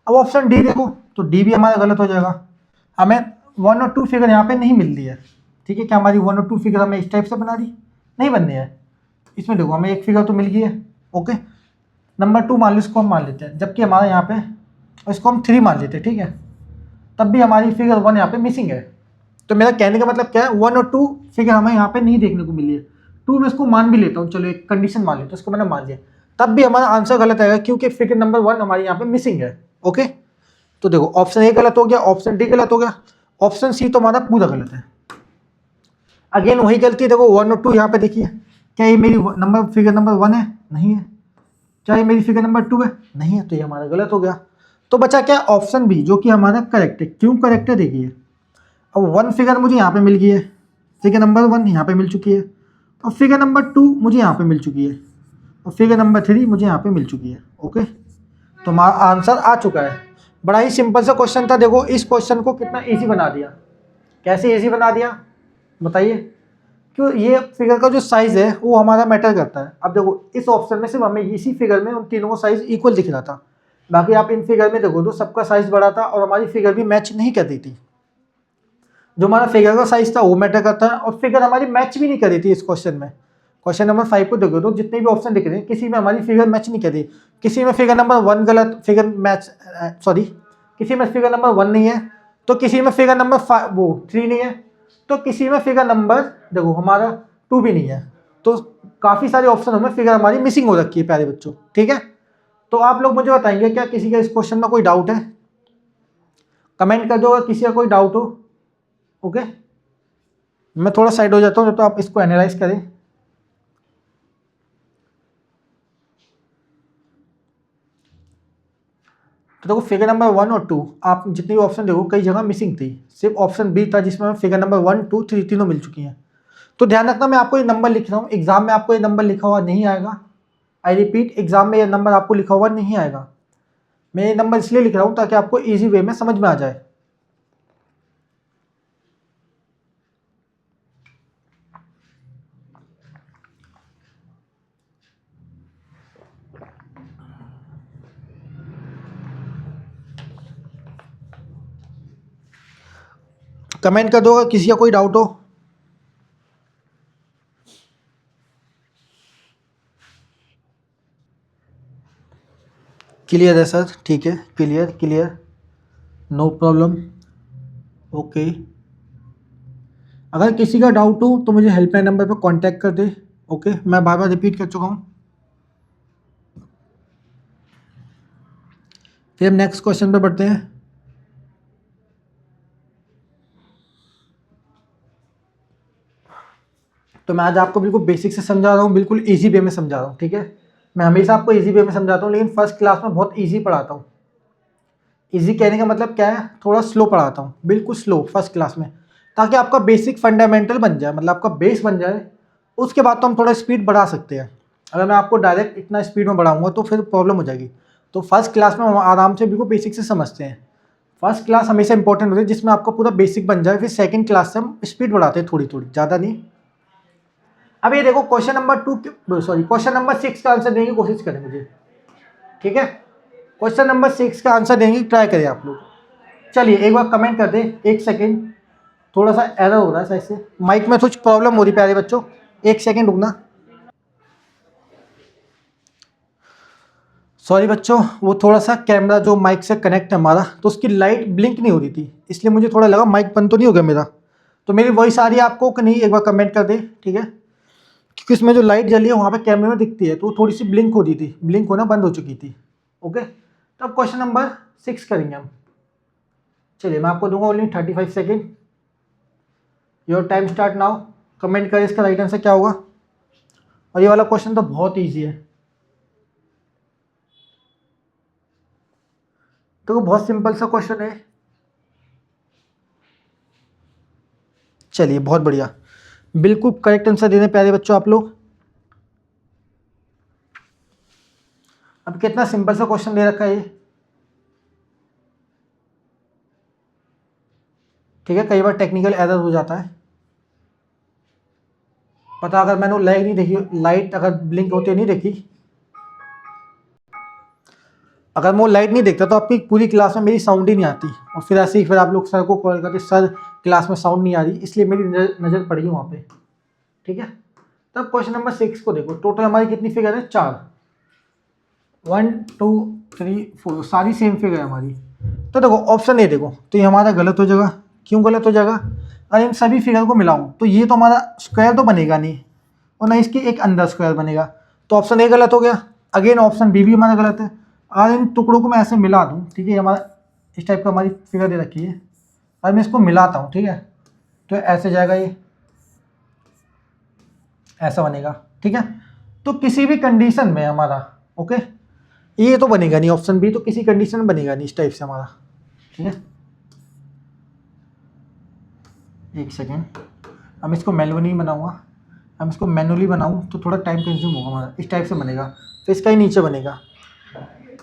अब ऑप्शन डी देखो, तो डी भी हमारा गलत हो जाएगा। हमें 1 और 2 फिगर यहाँ पे नहीं मिल रही है, ठीक है। क्या हमारी 1 और 2 फिगर हमें इस टाइप से बना रही, नहीं बन रही है। इसमें देखो हमें एक फिगर तो मिल गई है, ओके। नंबर 2 मान लो, इसको हम मान लेते हैं, जबकि हमारे यहाँ पे, और इसको हम 3 मान लेते हैं, ठीक है। तब भी हमारी फिगर 1 यहाँ पे मिसिंग है। तो मेरा कहने का मतलब क्या है, 1 और 2 फिगर हमें यहाँ पे नहीं देखने को मिली है। 2 में इसको मान भी लेता हूँ, चलो एक कंडीशन मान लेता हूँ, इसको मैंने मान लिया। तब भी हमारा आंसर गलत आएगा, क्योंकि फिगर नंबर 1 हमारे यहाँ पे मिसिंग है, ओके। तो देखो, ऑप्शन ए गलत हो गया, ऑप्शन डी गलत हो गया, ऑप्शन सी तो हमारा पूरा गलत है। अगेन वही गलती है, देखो 1 और 2 यहाँ पे देखिए, क्या ये मेरी नंबर फिगर नंबर 1 है, नहीं है। क्या ये मेरी फिगर नंबर 2 है, नहीं है। तो ये हमारा गलत हो गया। तो बचा क्या, ऑप्शन बी, जो कि हमारा करेक्ट है। क्यों करेक्ट है, देखिए, अब 1 फिगर मुझे यहाँ पे मिल गई है, फिगर नंबर 1 यहाँ पे मिल चुकी है, और फिगर नंबर 2 मुझे यहाँ पे मिल चुकी है, और फिगर नंबर 3 मुझे यहाँ पे मिल चुकी है, ओके। तो हमारा आंसर आ चुका है। बड़ा ही सिंपल सा क्वेश्चन था। देखो, इस क्वेश्चन को कितना इजी बना दिया। कैसे इजी बना दिया बताइए, क्यों, ये फिगर का जो साइज़ है वो हमारा मैटर करता है। अब देखो, इस ऑप्शन में सिर्फ हमें इसी फिगर में उन तीनों का साइज़ इक्वल दिख रहा था। बाकी आप इन फिगर में देखो तो सबका साइज़ बड़ा था, और हमारी फिगर भी मैच नहीं कर रही थी। जो हमारा फिगर का साइज था वो मैटर करता है, और फिगर हमारी मैच भी नहीं कर रही थी इस क्वेश्चन में। क्वेश्चन नंबर 5 को देखो तो जितने भी ऑप्शन दिख रहे हैं, किसी में हमारी फिगर मैच नहीं कर रही। किसी में फिगर नंबर 1 गलत, फिगर मैच, सॉरी, किसी में फिगर नंबर 1 नहीं है, तो किसी में फिगर नंबर 3 नहीं है, तो किसी में फिगर नंबर देखो हमारा 2 भी नहीं है। तो काफ़ी सारे ऑप्शन हमें फिगर हमारी मिसिंग हो रखी है प्यारे बच्चों, ठीक है। तो आप लोग मुझे बताएंगे, क्या किसी का इस क्वेश्चन में कोई डाउट है, कमेंट कर दो अगर किसी का कोई डाउट हो, ओके। मैं थोड़ा साइड हो जाता हूँ तो आप इसको एनालाइज करें। तो देखो, फिगर नंबर 1 और 2 आप जितने भी ऑप्शन देखो कई जगह मिसिंग थी, सिर्फ ऑप्शन बी था जिसमें फिगर नंबर 1 2 3 तीनों मिल चुकी हैं। तो ध्यान रखना, मैं आपको ये नंबर लिख रहा हूँ, एग्जाम में आपको ये नंबर लिखा हुआ नहीं आएगा। आई रिपीट, एग्जाम में ये नंबर आपको लिखा हुआ नहीं आएगा। मैं ये नंबर इसलिए लिख रहा हूँ ताकि आपको ईजी वे में समझ में आ जाए। कमेंट कर दो अगर किसी का कोई डाउट हो। क्लियर है सर, ठीक है, clear clear, no problem, okay. अगर किसी का डाउट हो तो मुझे हेल्पलाइन नंबर पर कांटेक्ट कर दे, ओके। मैं बार बार रिपीट कर चुका हूँ। फिर हम नेक्स्ट क्वेश्चन पे बढ़ते हैं। तो मैं आज आपको बिल्कुल बेसिक से समझा रहा हूँ, बिल्कुल इजी वे में समझा रहा हूँ, ठीक है। मैं हमेशा आपको इजी वे में समझाता हूँ, लेकिन फर्स्ट क्लास में बहुत इजी पढ़ाता हूँ। इजी कहने का मतलब क्या है, थोड़ा स्लो पढ़ाता हूँ, बिल्कुल स्लो फर्स्ट क्लास में, ताकि आपका बेसिक फंडामेंटल बन जाए, मतलब आपका बेस बन जाए। उसके बाद तो हम थोड़ा स्पीड बढ़ा सकते हैं। अगर मैं आपको डायरेक्ट इतना स्पीड में बढ़ाऊंगा तो फिर प्रॉब्लम हो जाएगी। तो फर्स्ट क्लास में हम आराम से बिल्कुल बेसिक से समझते हैं। फर्स्ट क्लास हमेशा इंपॉर्टेंट होती है, जिसमें आपका पूरा बेसिक बन जाए। फिर सेकंड क्लास से हम स्पीड बढ़ाते हैं थोड़ी थोड़ी, ज़्यादा नहीं। अब ये देखो क्वेश्चन नंबर क्वेश्चन नंबर 6 का आंसर देने की कोशिश करें मुझे, ठीक है। क्वेश्चन नंबर 6 का आंसर देने की ट्राई करें आप लोग। चलिए एक बार कमेंट कर दे, एक सेकेंड, थोड़ा सा एरर हो रहा है शायद से, माइक में कुछ प्रॉब्लम हो रही प्यारे बच्चों, एक सेकेंड रुकना। सॉरी बच्चों, वो थोड़ा सा कैमरा जो माइक से कनेक्ट है हमारा, तो उसकी लाइट ब्लिंक नहीं हो रही थी, इसलिए मुझे थोड़ा लगा माइक बंद तो नहीं हो गया मेरा। तो मेरी वॉइस आ रही है आपको कि नहीं, एक बार कमेंट कर दे, ठीक है। क्योंकि इसमें जो लाइट जली है वहाँ पे कैमरे में दिखती है, तो वो थोड़ी सी ब्लिंक हो रही थी, ब्लिंक होना बंद हो चुकी थी। ओके, तो अब क्वेश्चन नंबर 6 करेंगे हम। चलिए मैं आपको दूंगा only 35 second. Your time start now. Comment करें इसका राइट आंसर क्या होगा। और ये वाला क्वेश्चन तो बहुत ईजी है, तो बहुत सिंपल सा क्वेश्चन है। चलिए बहुत बढ़िया, बिल्कुल करेक्ट आंसर देने प्यारे बच्चों आप लोग। अब कितना सिंपल सा क्वेश्चन दे रखा है ये, ठीक है। कई बार टेक्निकल एरर हो जाता है, पता अगर मैंने लाइट नहीं देखी, लाइट अगर ब्लिंक होते नहीं देखी, अगर मैं वो लाइट नहीं देखता तो आपकी पूरी क्लास में मेरी साउंड ही नहीं आती, और फिर ऐसे ही फिर आप लोग सर को कॉल करते, सर क्लास में साउंड नहीं आ रही, इसलिए मेरी नज़र पड़ी वहाँ पे, ठीक है। तब क्वेश्चन नंबर 6 को देखो, टोटल हमारी कितनी फिगर है, 4, 1 2 3 4, सारी सेम फिगर है हमारी। तो देखो ऑप्शन ए देखो, तो ये हमारा गलत हो जाएगा। क्यों गलत हो जाएगा, अगर इन सभी फिगर को मिलाऊं तो ये तो हमारा स्क्वायर तो बनेगा नहीं, और ना इसकी एक अंदर स्क्वायर बनेगा, तो ऑप्शन ए गलत हो गया। अगेन ऑप्शन बी भी हमारा गलत है। अगर इन टुकड़ों को मैं ऐसे मिला दूँ, ठीक है, हमारा इस टाइप का हमारी फिगर दे रखी है, अगर मैं इसको मिलाता हूँ, ठीक है, तो ऐसे जाएगा, ये ऐसा बनेगा, ठीक है। तो किसी भी कंडीशन में हमारा, ओके, ये तो बनेगा नहीं, ऑप्शन बी तो किसी कंडीशन में बनेगा नहीं इस टाइप से हमारा, ठीक है। एक सेकेंड, अब इसको मैनुअली बनाऊंगा, हम इसको मैनुअली बनाऊँ तो थोड़ा टाइम कंज्यूम होगा हमारा, इस टाइप से बनेगा, तो इसका ही नीचे बनेगा।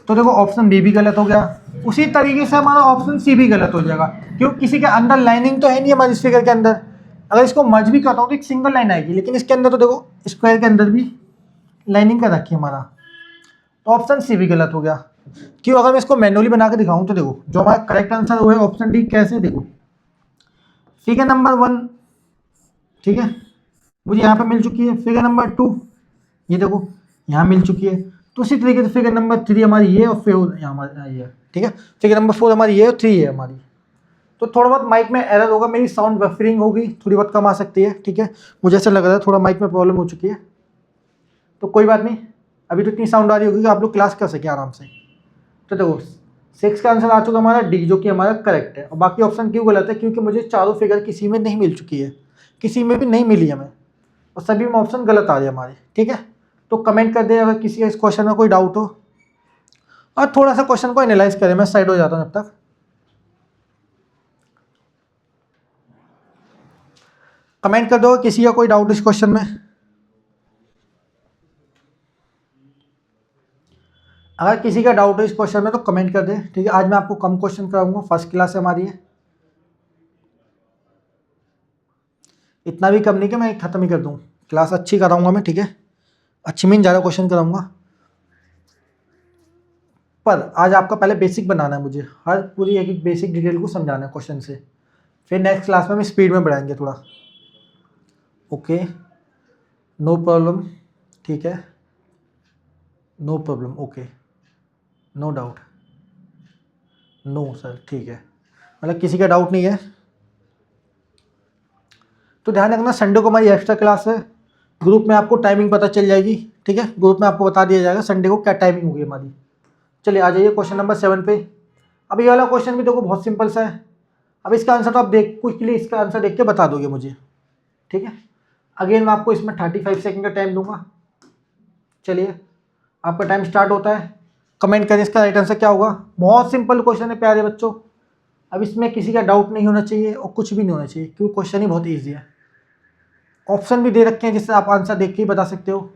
तो देखो ऑप्शन बी भी गलत हो गया, उसी तरीके से हमारा ऑप्शन सी भी गलत हो जाएगा, क्योंकि किसी के अंदर लाइनिंग तो है नहीं हमारी इस फिगर के अंदर। अगर इसको मर्ज भी करता हूँ तो एक सिंगल लाइन आएगी, लेकिन इसके अंदर तो देखो स्क्वायर के अंदर भी लाइनिंग कर रखी है हमारा, तो ऑप्शन सी भी गलत हो गया। क्यों, अगर मैं इसको मैनुअली बना के दिखाऊं तो देखो जो हमारा करेक्ट आंसर हुआ है ऑप्शन डी, कैसे देखो, फिगर नंबर 1, ठीक है, मुझे यहाँ पे मिल चुकी है। फिगर नंबर 2, ये देखो यहाँ मिल चुकी है। तो उसी तरीके से फिगर नंबर 3 हमारी ये, और फिर यहाँ हमारी ये, ठीक है। फिगर नंबर 4 हमारी ये, और 3 ये हमारी। तो थोड़ा बहुत माइक में एरर होगा, मेरी साउंड बफरिंग होगी, थोड़ी बहुत कम आ सकती है, ठीक है। मुझे ऐसा लग रहा है थोड़ा माइक में प्रॉब्लम हो चुकी है, तो कोई बात नहीं, अभी तो इतनी साउंड आ रही होगी कि आप लोग क्लास कर सके आराम से। तो देखो 6 का आंसर आ चुका हमारा डी, जो कि हमारा करेक्ट है। और बाकी ऑप्शन क्यों गलत है, क्योंकि मुझे चारों फिगर किसी में नहीं मिल चुकी है, किसी में भी नहीं मिली हमें, और सभी में ऑप्शन गलत आ रही है हमारी, ठीक है। तो कमेंट कर दे अगर किसी का इस क्वेश्चन में कोई डाउट हो, और थोड़ा सा क्वेश्चन को एनालाइज करें, मैं साइड हो जाता हूँ जब तक। कमेंट कर दो किसी का कोई डाउट इस क्वेश्चन में। अगर किसी का डाउट है इस क्वेश्चन में तो कमेंट कर दे, ठीक है। आज मैं आपको कम क्वेश्चन कराऊंगा, फर्स्ट क्लास है हमारी है, इतना भी कम नहीं कि मैं ख़त्म ही कर दूँ, क्लास अच्छी कराऊंगा मैं, ठीक है। अच्छी मीन ज़्यादा क्वेश्चन कराऊंगा, पर आज आपका पहले बेसिक बनाना है मुझे, हर पूरी एक एक बेसिक डिटेल को समझाना है क्वेश्चन से। फिर नेक्स्ट क्लास में हम स्पीड में बढ़ाएंगे थोड़ा, ओके, नो प्रॉब्लम, ठीक है, no problem, okay, no doubt, no sir, ठीक है, मतलब किसी का डाउट नहीं है। तो ध्यान रखना संडे को हमारी एक्स्ट्रा क्लास है, ग्रुप में आपको टाइमिंग पता चल जाएगी, ठीक है। ग्रुप में आपको बता दिया जाएगा संडे को क्या टाइमिंग होगी हमारी, चलिए आ जाइए क्वेश्चन नंबर 7 पे। अब ये वाला क्वेश्चन भी देखो बहुत सिंपल सा है। अब इसका आंसर तो आप देख कुछ के लिए इसका आंसर देख के बता दोगे मुझे, ठीक है। अगेन मैं आपको इसमें 35 सेकंड का टाइम दूंगा। चलिए आपका टाइम स्टार्ट होता है। कमेंट करें इसका राइट आंसर क्या होगा। बहुत सिंपल क्वेश्चन है प्यारे बच्चों। अब इसमें किसी का डाउट नहीं होना चाहिए और कुछ भी नहीं होना चाहिए, क्योंकि क्वेश्चन ही बहुत ईजी है। ऑप्शन भी दे रखे हैं जिससे आप आंसर देख के ही बता सकते हो,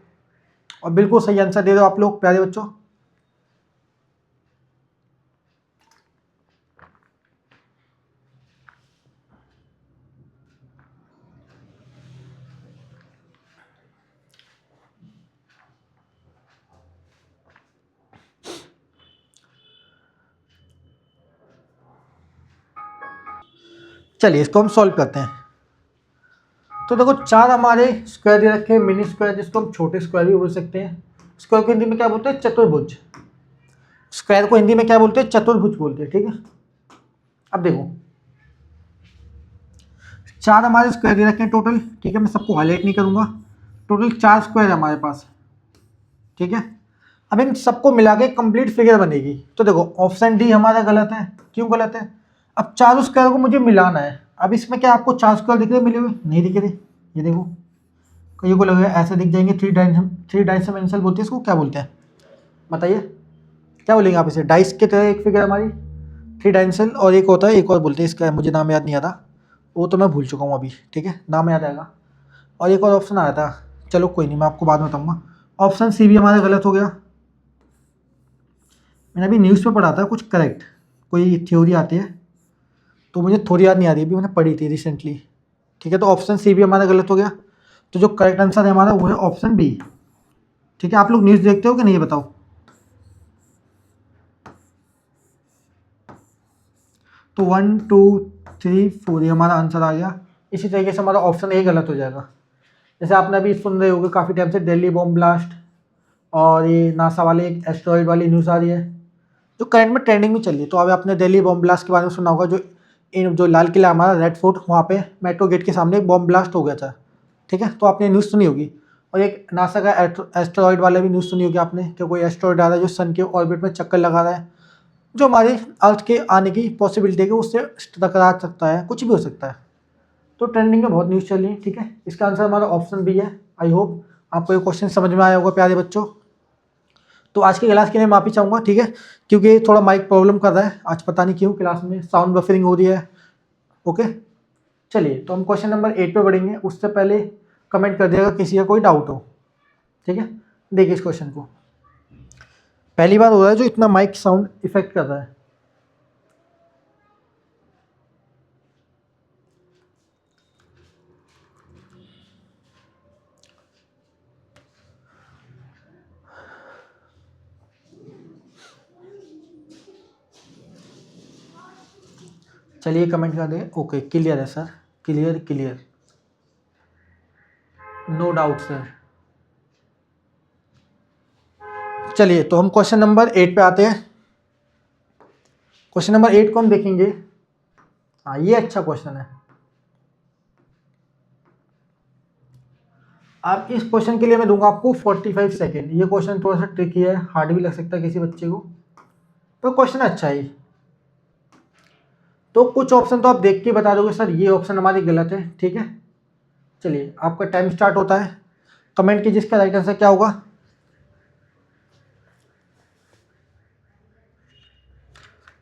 और बिल्कुल सही आंसर दे दो आप लोग प्यारे बच्चों। चलिए इसको हम सॉल्व करते हैं। तो देखो 4 हमारे स्क्वायर दे रखे हैं, मिनी स्क्वायर जिसको हम छोटे स्क्वायर भी बोल सकते हैं। स्क्वायर को हिंदी में क्या बोलते हैं, चतुर्भुज। स्क्वायर को हिंदी में क्या बोलते हैं, चतुर्भुज बोलते हैं, ठीक है। अब देखो 4 हमारे स्क्वायर दे रखे हैं टोटल, ठीक है। मैं सबको हाईलाइट नहीं करूंगा, टोटल 4 स्क्वायर है हमारे पास, ठीक है। अब इन सबको मिला के कंप्लीट फिगर बनेगी। तो देखो ऑप्शन डी हमारा गलत है। क्यों गलत है, अब चारों स्क्वायर को मुझे मिलाना है। अब इसमें क्या आपको 4 स्क्वायर दिख रहे मिले हुए, नहीं दिख रहे। ये देखो कई को लगे ऐसे दिख जाएंगे, थ्री डायमेंशनल बोलते हैं इसको, क्या बोलते हैं बताइए, क्या बोलेंगे आप इसे। डाइस के तरह एक फिगर हमारी 3 डायमेंशनल, और एक होता है एक और बोलते हैं इसका, मुझे नाम याद नहीं आता, वो तो मैं भूल चुका हूँ अभी, ठीक है, नाम याद आएगा। और एक और ऑप्शन आया था, चलो कोई नहीं मैं आपको बाद में बताऊँगा। ऑप्शन सी भी हमारा गलत हो गया। मैंने अभी न्यूज़ पे पढ़ा था कुछ करेक्ट, कोई थ्योरी आती है तो मुझे थोड़ी याद नहीं आ रही, अभी मैंने पढ़ी थी रिसेंटली, ठीक है। तो ऑप्शन सी भी हमारा गलत हो गया। तो जो करेक्ट आंसर है हमारा वो है ऑप्शन बी, ठीक है। आप लोग न्यूज़ देखते हो कि नहीं बताओ। तो 1 2 3 4 ये हमारा आंसर आ गया। इसी तरीके से हमारा ऑप्शन ए गलत हो जाएगा। जैसे आपने अभी सुन रहे होगे काफ़ी टाइम से दिल्ली बॉम्ब ब्लास्ट, और ये नासा वाले एक एस्ट्रॉइड वाली न्यूज़ आ रही है जो करंट में ट्रेंडिंग में चल रही है। तो अभी आपने दिल्ली बॉम्ब ब्लास्ट के बारे में सुना होगा, जो लाल किला हमारा रेड फोर्ट, वहाँ पे मेट्रो गेट के सामने एक बॉम्ब ब्लास्ट हो गया था, ठीक है। तो आपने न्यूज़ सुनी होगी। और एक नासा का एस्ट्रॉइड वाला भी न्यूज़ सुनी होगी आपने, कि कोई एस्ट्रॉइड आ रहा है जो सन के ऑर्बिट में चक्कर लगा रहा है, जो हमारे अर्थ के आने की पॉसिबिलिटी है कि उससे टकरा सकता है, कुछ भी हो सकता है। तो ट्रेंडिंग में बहुत न्यूज़ चल रही है, ठीक है। इसका आंसर हमारा ऑप्शन बी है। आई होप आपको ये क्वेश्चन समझ में आया होगा प्यारे बच्चों। तो आज की क्लास के लिए माफ़ी चाहूँगा, ठीक है, क्योंकि थोड़ा माइक प्रॉब्लम कर रहा है आज, पता नहीं क्यों क्लास में साउंड बफरिंग हो रही है। ओके चलिए, तो हम क्वेश्चन नंबर 8 पे बढ़ेंगे। उससे पहले कमेंट कर दिएगा किसी का कोई डाउट हो, ठीक है। देखिए इस क्वेश्चन को, पहली बार हो रहा है जो इतना माइक साउंड इफेक्ट कर रहा है। चलिए कमेंट कर दें। ओके क्लियर है sir, clear clear, no doubt sir. चलिए तो हम क्वेश्चन नंबर 8 पे आते हैं। क्वेश्चन नंबर 8 को हम देखेंगे। हाँ ये अच्छा क्वेश्चन है। आप इस क्वेश्चन के लिए मैं दूंगा आपको 45 सेकेंड। ये क्वेश्चन थोड़ा सा ट्रिकी है, हार्ड भी लग सकता है किसी बच्चे को, तो क्वेश्चन अच्छा है। तो कुछ ऑप्शन तो आप देख के बता दोगे सर ये ऑप्शन हमारी गलत है, ठीक है। चलिए आपका टाइम स्टार्ट होता है। कमेंट कीजिए इसका राइट आंसर क्या होगा।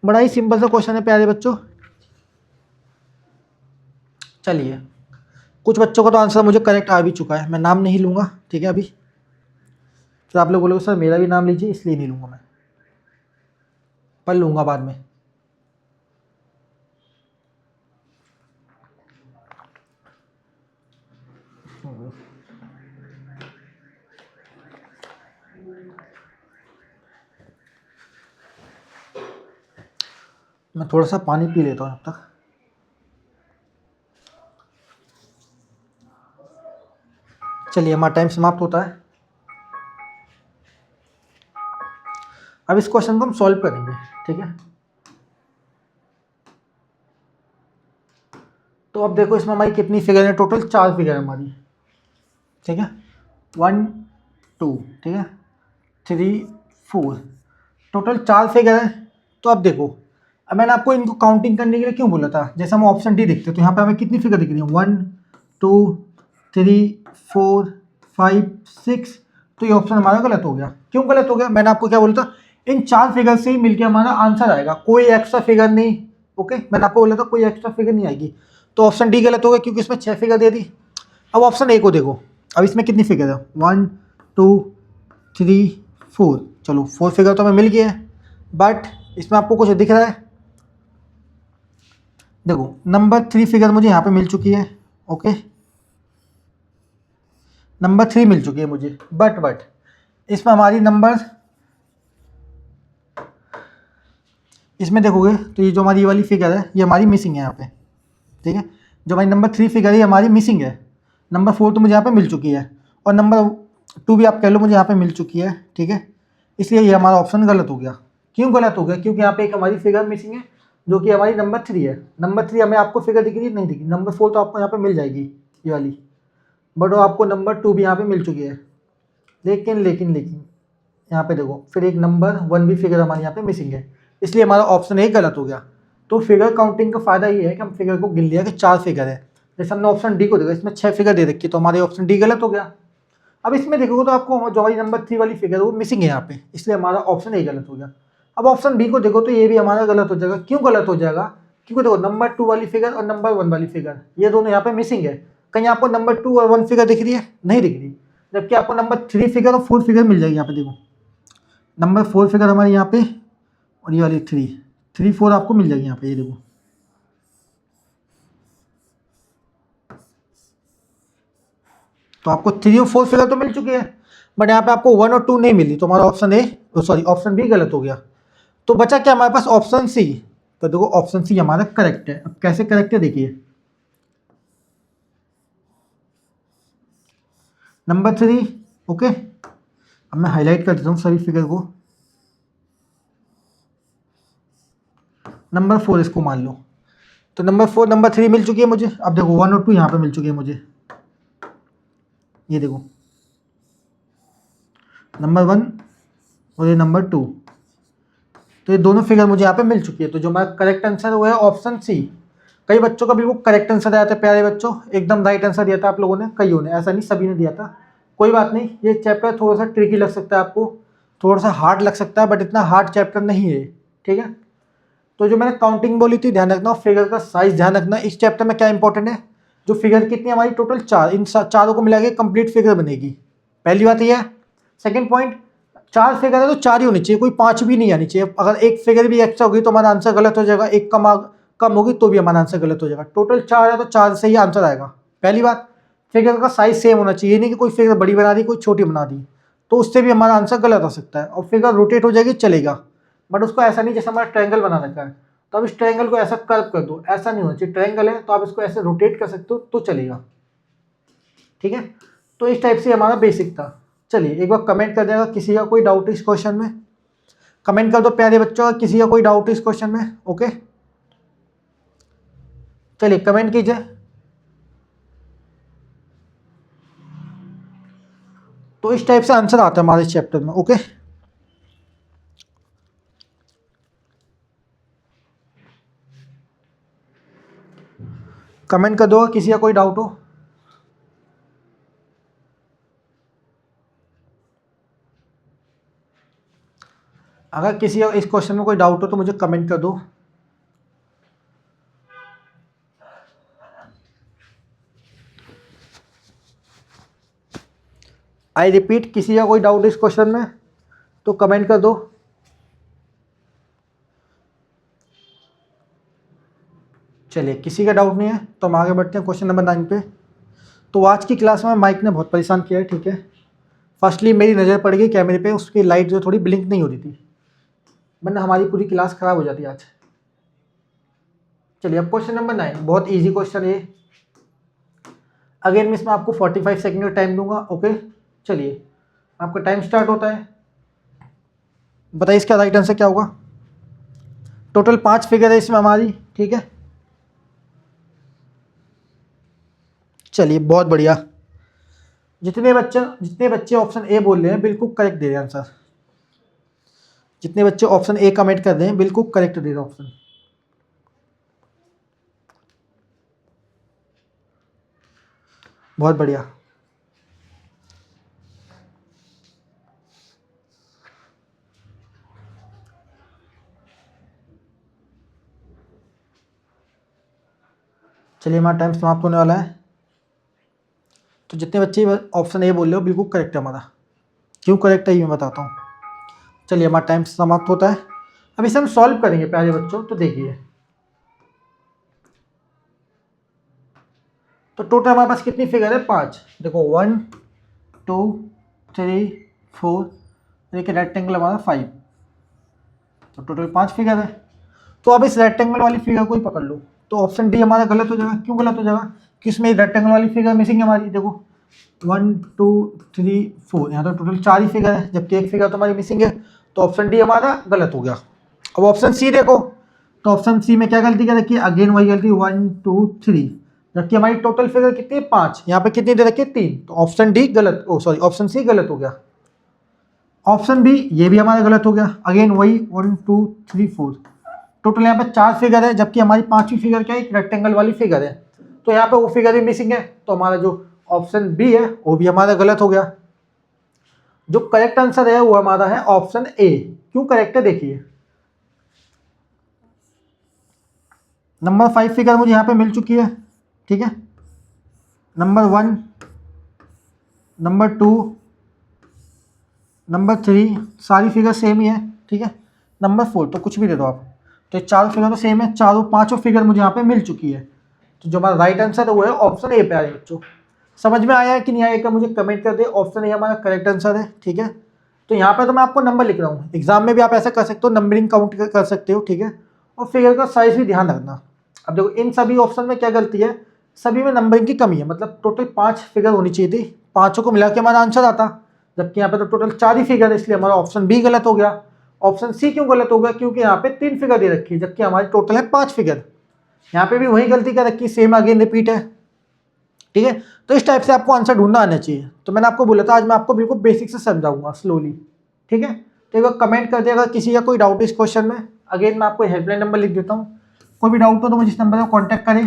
बड़ा ही सिंपल सा क्वेश्चन है प्यारे बच्चों। चलिए कुछ बच्चों का तो आंसर मुझे करेक्ट आ भी चुका है, मैं नाम नहीं लूँगा, ठीक है। अभी फिर आप लोग बोलोगे सर मेरा भी नाम लीजिए, इसलिए नहीं लूँगा मैं, पढ़ लूँगा बाद में। मैं थोड़ा सा पानी पी लेता हूँ जब तक। चलिए हमारा टाइम समाप्त होता है। अब इस क्वेश्चन को हम सॉल्व करेंगे, ठीक है। तो अब देखो इसमें हमारी कितनी फिगर है, टोटल 4 फिगर है हमारी, ठीक है। 1 2 ठीक है, 3 4 टोटल 4 फिगर है। तो अब देखो, अब मैंने आपको इनको काउंटिंग करने के लिए क्यों बोला था, जैसे हम ऑप्शन डी देखते हैं तो यहाँ पे हमें कितनी फिगर दिख रही है, 1 2 3 4 5 6। तो ये ऑप्शन हमारा गलत हो गया। क्यों गलत हो गया, मैंने आपको क्या बोला था, इन 4 फिगर से ही मिलकर हमारा आंसर आएगा, कोई एक्स्ट्रा फिगर नहीं। ओके, मैंने आपको बोला था कोई एक्स्ट्रा फिगर नहीं आएगी। तो ऑप्शन डी गलत हो गया क्योंकि इसमें 6 फिगर दे दी। अब ऑप्शन ए को देखो, अब इसमें कितनी फिगर है, 1 2 3 4। चलो 4 फिगर तो हमें मिल गया है, बट इसमें आपको कुछ दिख रहा है, देखो नंबर 3 फिगर मुझे यहाँ पे मिल चुकी है। ओके, नंबर 3 मिल चुकी है मुझे, बट इसमें हमारी नंबर, इसमें देखोगे तो ये जो हमारी ये वाली फिगर है ये हमारी मिसिंग है यहाँ पे, ठीक है। जो हमारी नंबर 3 फिगर है ये हमारी मिसिंग है। नंबर 4 तो मुझे यहाँ पे मिल चुकी है, और नंबर 2 भी आप कह लो मुझे यहाँ पे मिल चुकी है, ठीक है। इसलिए ये हमारा ऑप्शन गलत हो गया। क्यों गलत हो गया, क्योंकि यहाँ पे एक हमारी फिगर मिसिंग है जो कि हमारी नंबर 3 है। नंबर 3 हमें आपको फिगर दिख रही है, नहीं दिखी। नंबर 4 तो आपको यहाँ पे मिल जाएगी ये वाली, बट वो आपको नंबर 2 भी यहाँ पे मिल चुकी है। लेकिन यहाँ पे देखो फिर एक नंबर 1 भी फिगर हमारे यहाँ पे मिसिंग है, इसलिए हमारा ऑप्शन ए गलत हो गया। तो फिगर काउंटिंग का फायदा ये है कि हम फिगर को गिन लिया कि 4 फिगर है। जैसे हमने ऑप्शन डी को देखा, इसमें 6 फिगर दे रखी, तो हमारे ऑप्शन डी गलत हो गया। अब इसमें देखोगे तो आपको जो हमारी नंबर 3 वाली फिगर है वो मिसिंग है यहाँ पे, इसलिए हमारा ऑप्शन ए गलत हो गया। अब ऑप्शन बी को देखो तो ये भी हमारा गलत हो जाएगा। क्यों गलत हो जाएगा, क्योंकि देखो नंबर 2 वाली फिगर और नंबर 1 वाली फिगर ये दोनों यहाँ पे मिसिंग है। कहीं आपको नंबर 2 और 1 फिगर दिख रही है, नहीं दिख रही। जबकि आपको नंबर 3 फिगर और 4 फिगर मिल जाएगी। यहाँ पे देखो नंबर 4 फिगर हमारे यहाँ पे, और ये वाली 3 4 आपको मिल जाएगी यहाँ पे, ये देखो। तो आपको 3 और 4 फिगर तो मिल चुकी है, बट यहाँ पे आपको 1 और 2 नहीं मिली, तो हमारा option A, sorry option B गलत हो गया। तो बचा क्या हमारे पास, ऑप्शन सी। तो देखो ऑप्शन सी हमारा करेक्ट है। अब कैसे करेक्ट है देखिए, नंबर 3। ओके, अब मैं हाईलाइट कर देता हूँ सभी फिगर को। नंबर 4 इसको मान लो, तो नंबर 4 नंबर 3 मिल चुकी है मुझे। अब देखो 1 और 2 यहाँ पे मिल चुकी है मुझे, ये देखो नंबर 1 और ये नंबर 2। तो ये दोनों फिगर मुझे यहाँ पे मिल चुकी है। तो जो हमारा करेक्ट आंसर है वो है ऑप्शन सी। कई बच्चों का भी वो करेक्ट आंसर आया था, प्यारे बच्चों, एकदम राइट आंसर दिया था आप लोगों ने, कईयों ने, ऐसा नहीं सभी ने दिया था। कोई बात नहीं, ये चैप्टर थोड़ा सा ट्रिकी लग सकता है आपको, थोड़ा सा हार्ड लग सकता है, बट इतना हार्ड चैप्टर नहीं है, ठीक है। तो जो मैंने काउंटिंग बोली थी, ध्यान रखना, फिगर का साइज ध्यान रखना। इस चैप्टर में क्या इंपॉर्टेंट है, जो फिगर कितनी हमारी टोटल 4, इन चारों को मिला के कंप्लीट फिगर बनेगी, पहली बात यह है। सेकंड पॉइंट, 4 फिगर है तो 4 ही होनी चाहिए, कोई 5 भी नहीं आनी चाहिए। अगर एक फिगर भी एक्स्ट्रा होगी तो हमारा आंसर गलत हो जाएगा, एक कम होगी तो भी हमारा आंसर गलत हो जाएगा। टोटल 4 है तो 4 से ही आंसर आएगा। पहली बात, फिगर का साइज सेम होना चाहिए, नहीं कि कोई फिगर बड़ी बना दी कोई छोटी बना दी, तो उससे भी हमारा आंसर गलत आ सकता है। और फिगर रोटेट हो जाएगी चलेगा, बट उसको ऐसा नहीं जैसे हमारा ट्रायंगल बना रखा है, तो अब इस ट्रायंगल को ऐसा कर्व कर दो, ऐसा नहीं होना चाहिए। ट्रायंगल है तो आप इसको ऐसे रोटेट कर सकते हो तो चलेगा, ठीक है। तो इस टाइप से हमारा बेसिक था। चलिए एक बार कमेंट कर देगा किसी का कोई डाउट इस क्वेश्चन में, कमेंट कर दो प्यारे बच्चों, किसी का कोई डाउट इस क्वेश्चन में। ओके, चलिए कमेंट कीजिए। तो इस टाइप से आंसर आता है हमारे चैप्टर में। ओके, कमेंट कर दो किसी का कोई डाउट हो। अगर किसी का इस क्वेश्चन में कोई डाउट हो तो मुझे कमेंट कर दो। आई रिपीट, किसी का कोई डाउट इस क्वेश्चन में तो कमेंट कर दो। चलिए किसी का डाउट नहीं है तो हम आगे बढ़ते हैं क्वेश्चन नंबर 9 पे। तो आज की क्लास में माइक ने बहुत परेशान किया है, ठीक है। फर्स्टली मेरी नज़र पड़ गई कैमरे पे, उसकी लाइट जो थोड़ी ब्लिंक नहीं हो रही थी, वरना हमारी पूरी क्लास ख़राब हो जाती आज। चलिए अब क्वेश्चन नंबर 9, बहुत इजी क्वेश्चन है। अगेन मैं इसमें आपको 45 सेकंड का टाइम दूंगा। ओके, चलिए आपका टाइम स्टार्ट होता है। बताइए इसका राइट आंसर क्या होगा। टोटल 5 फिगर है इसमें हमारी, ठीक है। चलिए बहुत बढ़िया, जितने बच्चे ऑप्शन ए बोल रहे हैं बिल्कुल करेक्ट दे रहे हैं आंसर। जितने बच्चे ऑप्शन ए कमेंट कर रहे हैं बिल्कुल करेक्ट दे रहे ऑप्शन। बहुत बढ़िया। चलिए हमारा टाइम समाप्त होने वाला है। तो जितने बच्चे ऑप्शन ए बोल रहे हो बिल्कुल करेक्ट है हमारा। क्यों करेक्ट है ये मैं बताता हूँ। चलिए हमारा टाइम समाप्त होता है। अब इसे हम सॉल्व करेंगे प्यारे बच्चों। तो देखिए, तो टोटल हमारे पास कितनी फिगर है? 5। देखो 1 2 3 4, देखिए रेक्टेंगल हमारा 5, तो टोटल 5 फिगर है। तो अब इस रेक्टेंगल वाली फिगर को ही पकड़ लो। तो ऑप्शन डी हमारा गलत हो जाएगा। क्यों गलत हो जाएगा? कि इसमें रेक्टेंगल वाली फिगर मिसिंग है हमारी। देखो 1 2 3 4, यहाँ तो टोटल 4 ही फिगर है, जबकि एक फिगर तो हमारी मिसिंग है। तो ऑप्शन डी हमारा गलत हो गया। अब ऑप्शन सी देखो, तो ऑप्शन सी में क्या गलती कर रखी है? अगेन वही गलती, 1 2 3, जबकि हमारी टोटल फिगर कितनी है? 5। यहाँ पे कितनी दे रखी है? 3। तो ऑप्शन डी गलत, सॉरी ऑप्शन सी गलत हो गया। ऑप्शन बी ये भी हमारा गलत हो गया। अगेन वही 1 2 3 4, टोटल यहाँ पे 4 फिगर है, जबकि हमारी 5वीं फिगर क्या है? एक रेक्टेंगल वाली फिगर है। तो यहाँ पे वो फिगर भी मिसिंग है। तो हमारा जो ऑप्शन बी है वो भी हमारा गलत हो गया। जो करेक्ट आंसर है वो हमारा है ऑप्शन ए। क्यों करेक्ट है? देखिए, नंबर 5 फिगर मुझे यहाँ पे मिल चुकी है, ठीक है। नंबर 1, नंबर 2, नंबर 3, सारी फिगर सेम ही है, ठीक है। नंबर 4 तो कुछ भी दे दो आप। तो 4 फिगर तो सेम है, चारों 5 फिगर मुझे यहाँ पे मिल चुकी है। तो जो हमारा राइट आंसर है वो है ऑप्शन ए पे। आए बच्चों, समझ में आया है कि नहीं आया क्या? मुझे कमेंट कर दे। ऑप्शन ए हमारा करेक्ट आंसर है, ठीक है। तो यहाँ पे तो मैं आपको नंबर लिख रहा हूँ। एग्जाम में भी आप ऐसा कर सकते हो, नंबरिंग काउंट कर सकते हो, ठीक है। और फिगर का साइज भी ध्यान रखना। अब देखो इन सभी ऑप्शन में क्या गलती है? सभी में नंबरिंग की कमी है। मतलब टोटल 5 फिगर होनी चाहिए थी, पाँचों को मिला के हमारा आंसर आता, जबकि यहाँ पे तो टोटल 4 ही फिगर है, इसलिए हमारा ऑप्शन बी गलत हो गया। ऑप्शन सी क्यों गलत हो गया? क्योंकि यहाँ पे 3 फिगर दे रखी है, जबकि हमारी टोटल है 5 फिगर। यहाँ पे भी वही गलती कर रखी, सेम अगेन रिपीट है, ठीक है। तो इस टाइप से आपको आंसर ढूंढना आना चाहिए। तो मैंने आपको बोला था आज मैं आपको बिल्कुल बेसिक से समझाऊंगा स्लोली, ठीक है। तो एक बार कमेंट कर दिया अगर किसी का कोई डाउट इस क्वेश्चन में। अगेन मैं आपको हेल्पलाइन नंबर लिख देता हूँ, कोई भी डाउट हो तो मुझे इस नंबर पर कॉन्टैक्ट करें।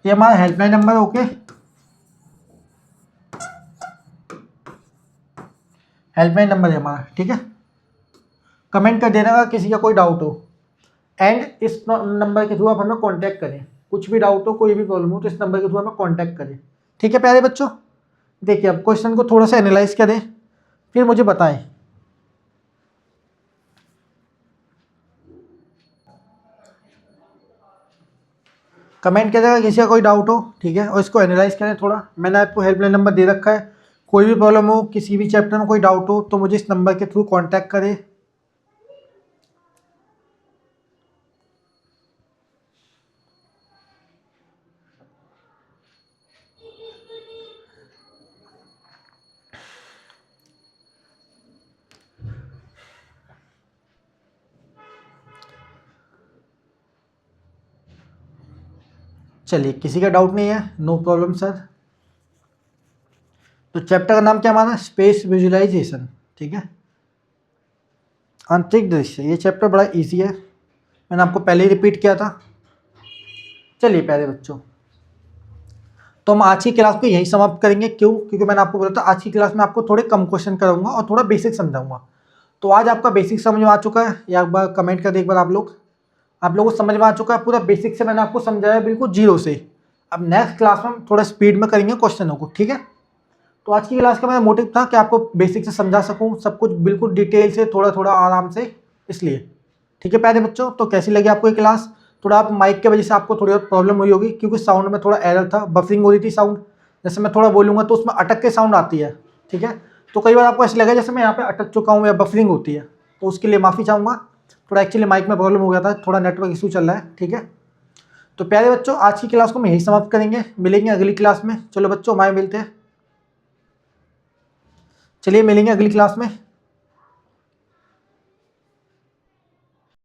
ये हमारा helpline number, okay. Helpline number है हमारा, ठीक है। कमेंट कर देना अगर किसी का कोई डाउट हो। एंड इस नंबर के थ्रू आप हमें कांटेक्ट करें। कुछ भी डाउट हो, कोई भी प्रॉब्लम हो तो इस नंबर के थ्रू हमें कांटेक्ट करें, ठीक है प्यारे बच्चों। देखिए अब क्वेश्चन को थोड़ा सा एनालाइज करें, फिर मुझे बताएं। कमेंट करेगा किसी का कोई डाउट हो, ठीक है। और इसको एनालाइज करें थोड़ा। मैंने आपको हेल्पलाइन नंबर दे रखा है। कोई भी प्रॉब्लम हो, किसी भी चैप्टर में कोई डाउट हो तो मुझे इस नंबर के थ्रू कांटेक्ट करें। चलिए किसी का डाउट नहीं है, नो प्रॉब्लम सर। तो चैप्टर का नाम क्या हमारा? स्पेस विजुअलाइजेशन, ठीक है। आंतरिक दृश्य, ये चैप्टर बड़ा इजी है, मैंने आपको पहले ही रिपीट किया था। चलिए प्यारे बच्चों, तो हम आज की क्लास को यहीं समाप्त करेंगे। क्यों? क्योंकि मैंने आपको बोला था आज की क्लास में आपको थोड़े कम क्वेश्चन कराऊंगा और थोड़ा बेसिक समझाऊंगा। तो आज आपका बेसिक समझ में आ चुका है या एक बार कमेंट कर दे एक बार आप लोगों को समझ में आ चुका है पूरा बेसिक से मैंने आपको समझाया बिल्कुल जीरो से। अब नेक्स्ट क्लास में हम थोड़ा स्पीड में करेंगे क्वेश्चनों को, ठीक है। तो आज की क्लास का मेरा मोटिव था कि आपको बेसिक से समझा सकूं सब कुछ बिल्कुल डिटेल से, थोड़ा थोड़ा आराम से, इसलिए, ठीक है प्यारे बच्चों। तो कैसी लगी आपको ये क्लास? थोड़ा आप माइक के वजह से आपको थोड़ी बहुत प्रॉब्लम हुई होगी, क्योंकि साउंड में थोड़ा एरर था, बफरिंग हो रही थी साउंड। जैसे मैं थोड़ा बोलूँगा तो उसमें अटक के साउंड आती है, ठीक है। तो कई बार आपको ऐसा लगा जैसे मैं यहाँ पे अटक चुका हूँ या बफरिंग होती है, तो उसके लिए माफ़ी चाहूँगा। थोड़ा एक्चुअली माइक में प्रॉब्लम हो गया था, थोड़ा नेटवर्क इशू चल रहा है, ठीक है। तो प्यारे बच्चों आज की क्लास को हम यहीं समाप्त करेंगे, मिलेंगे अगली क्लास में। चलो बच्चों हमारे मिलते हैं, चलिए मिलेंगे अगली क्लास में।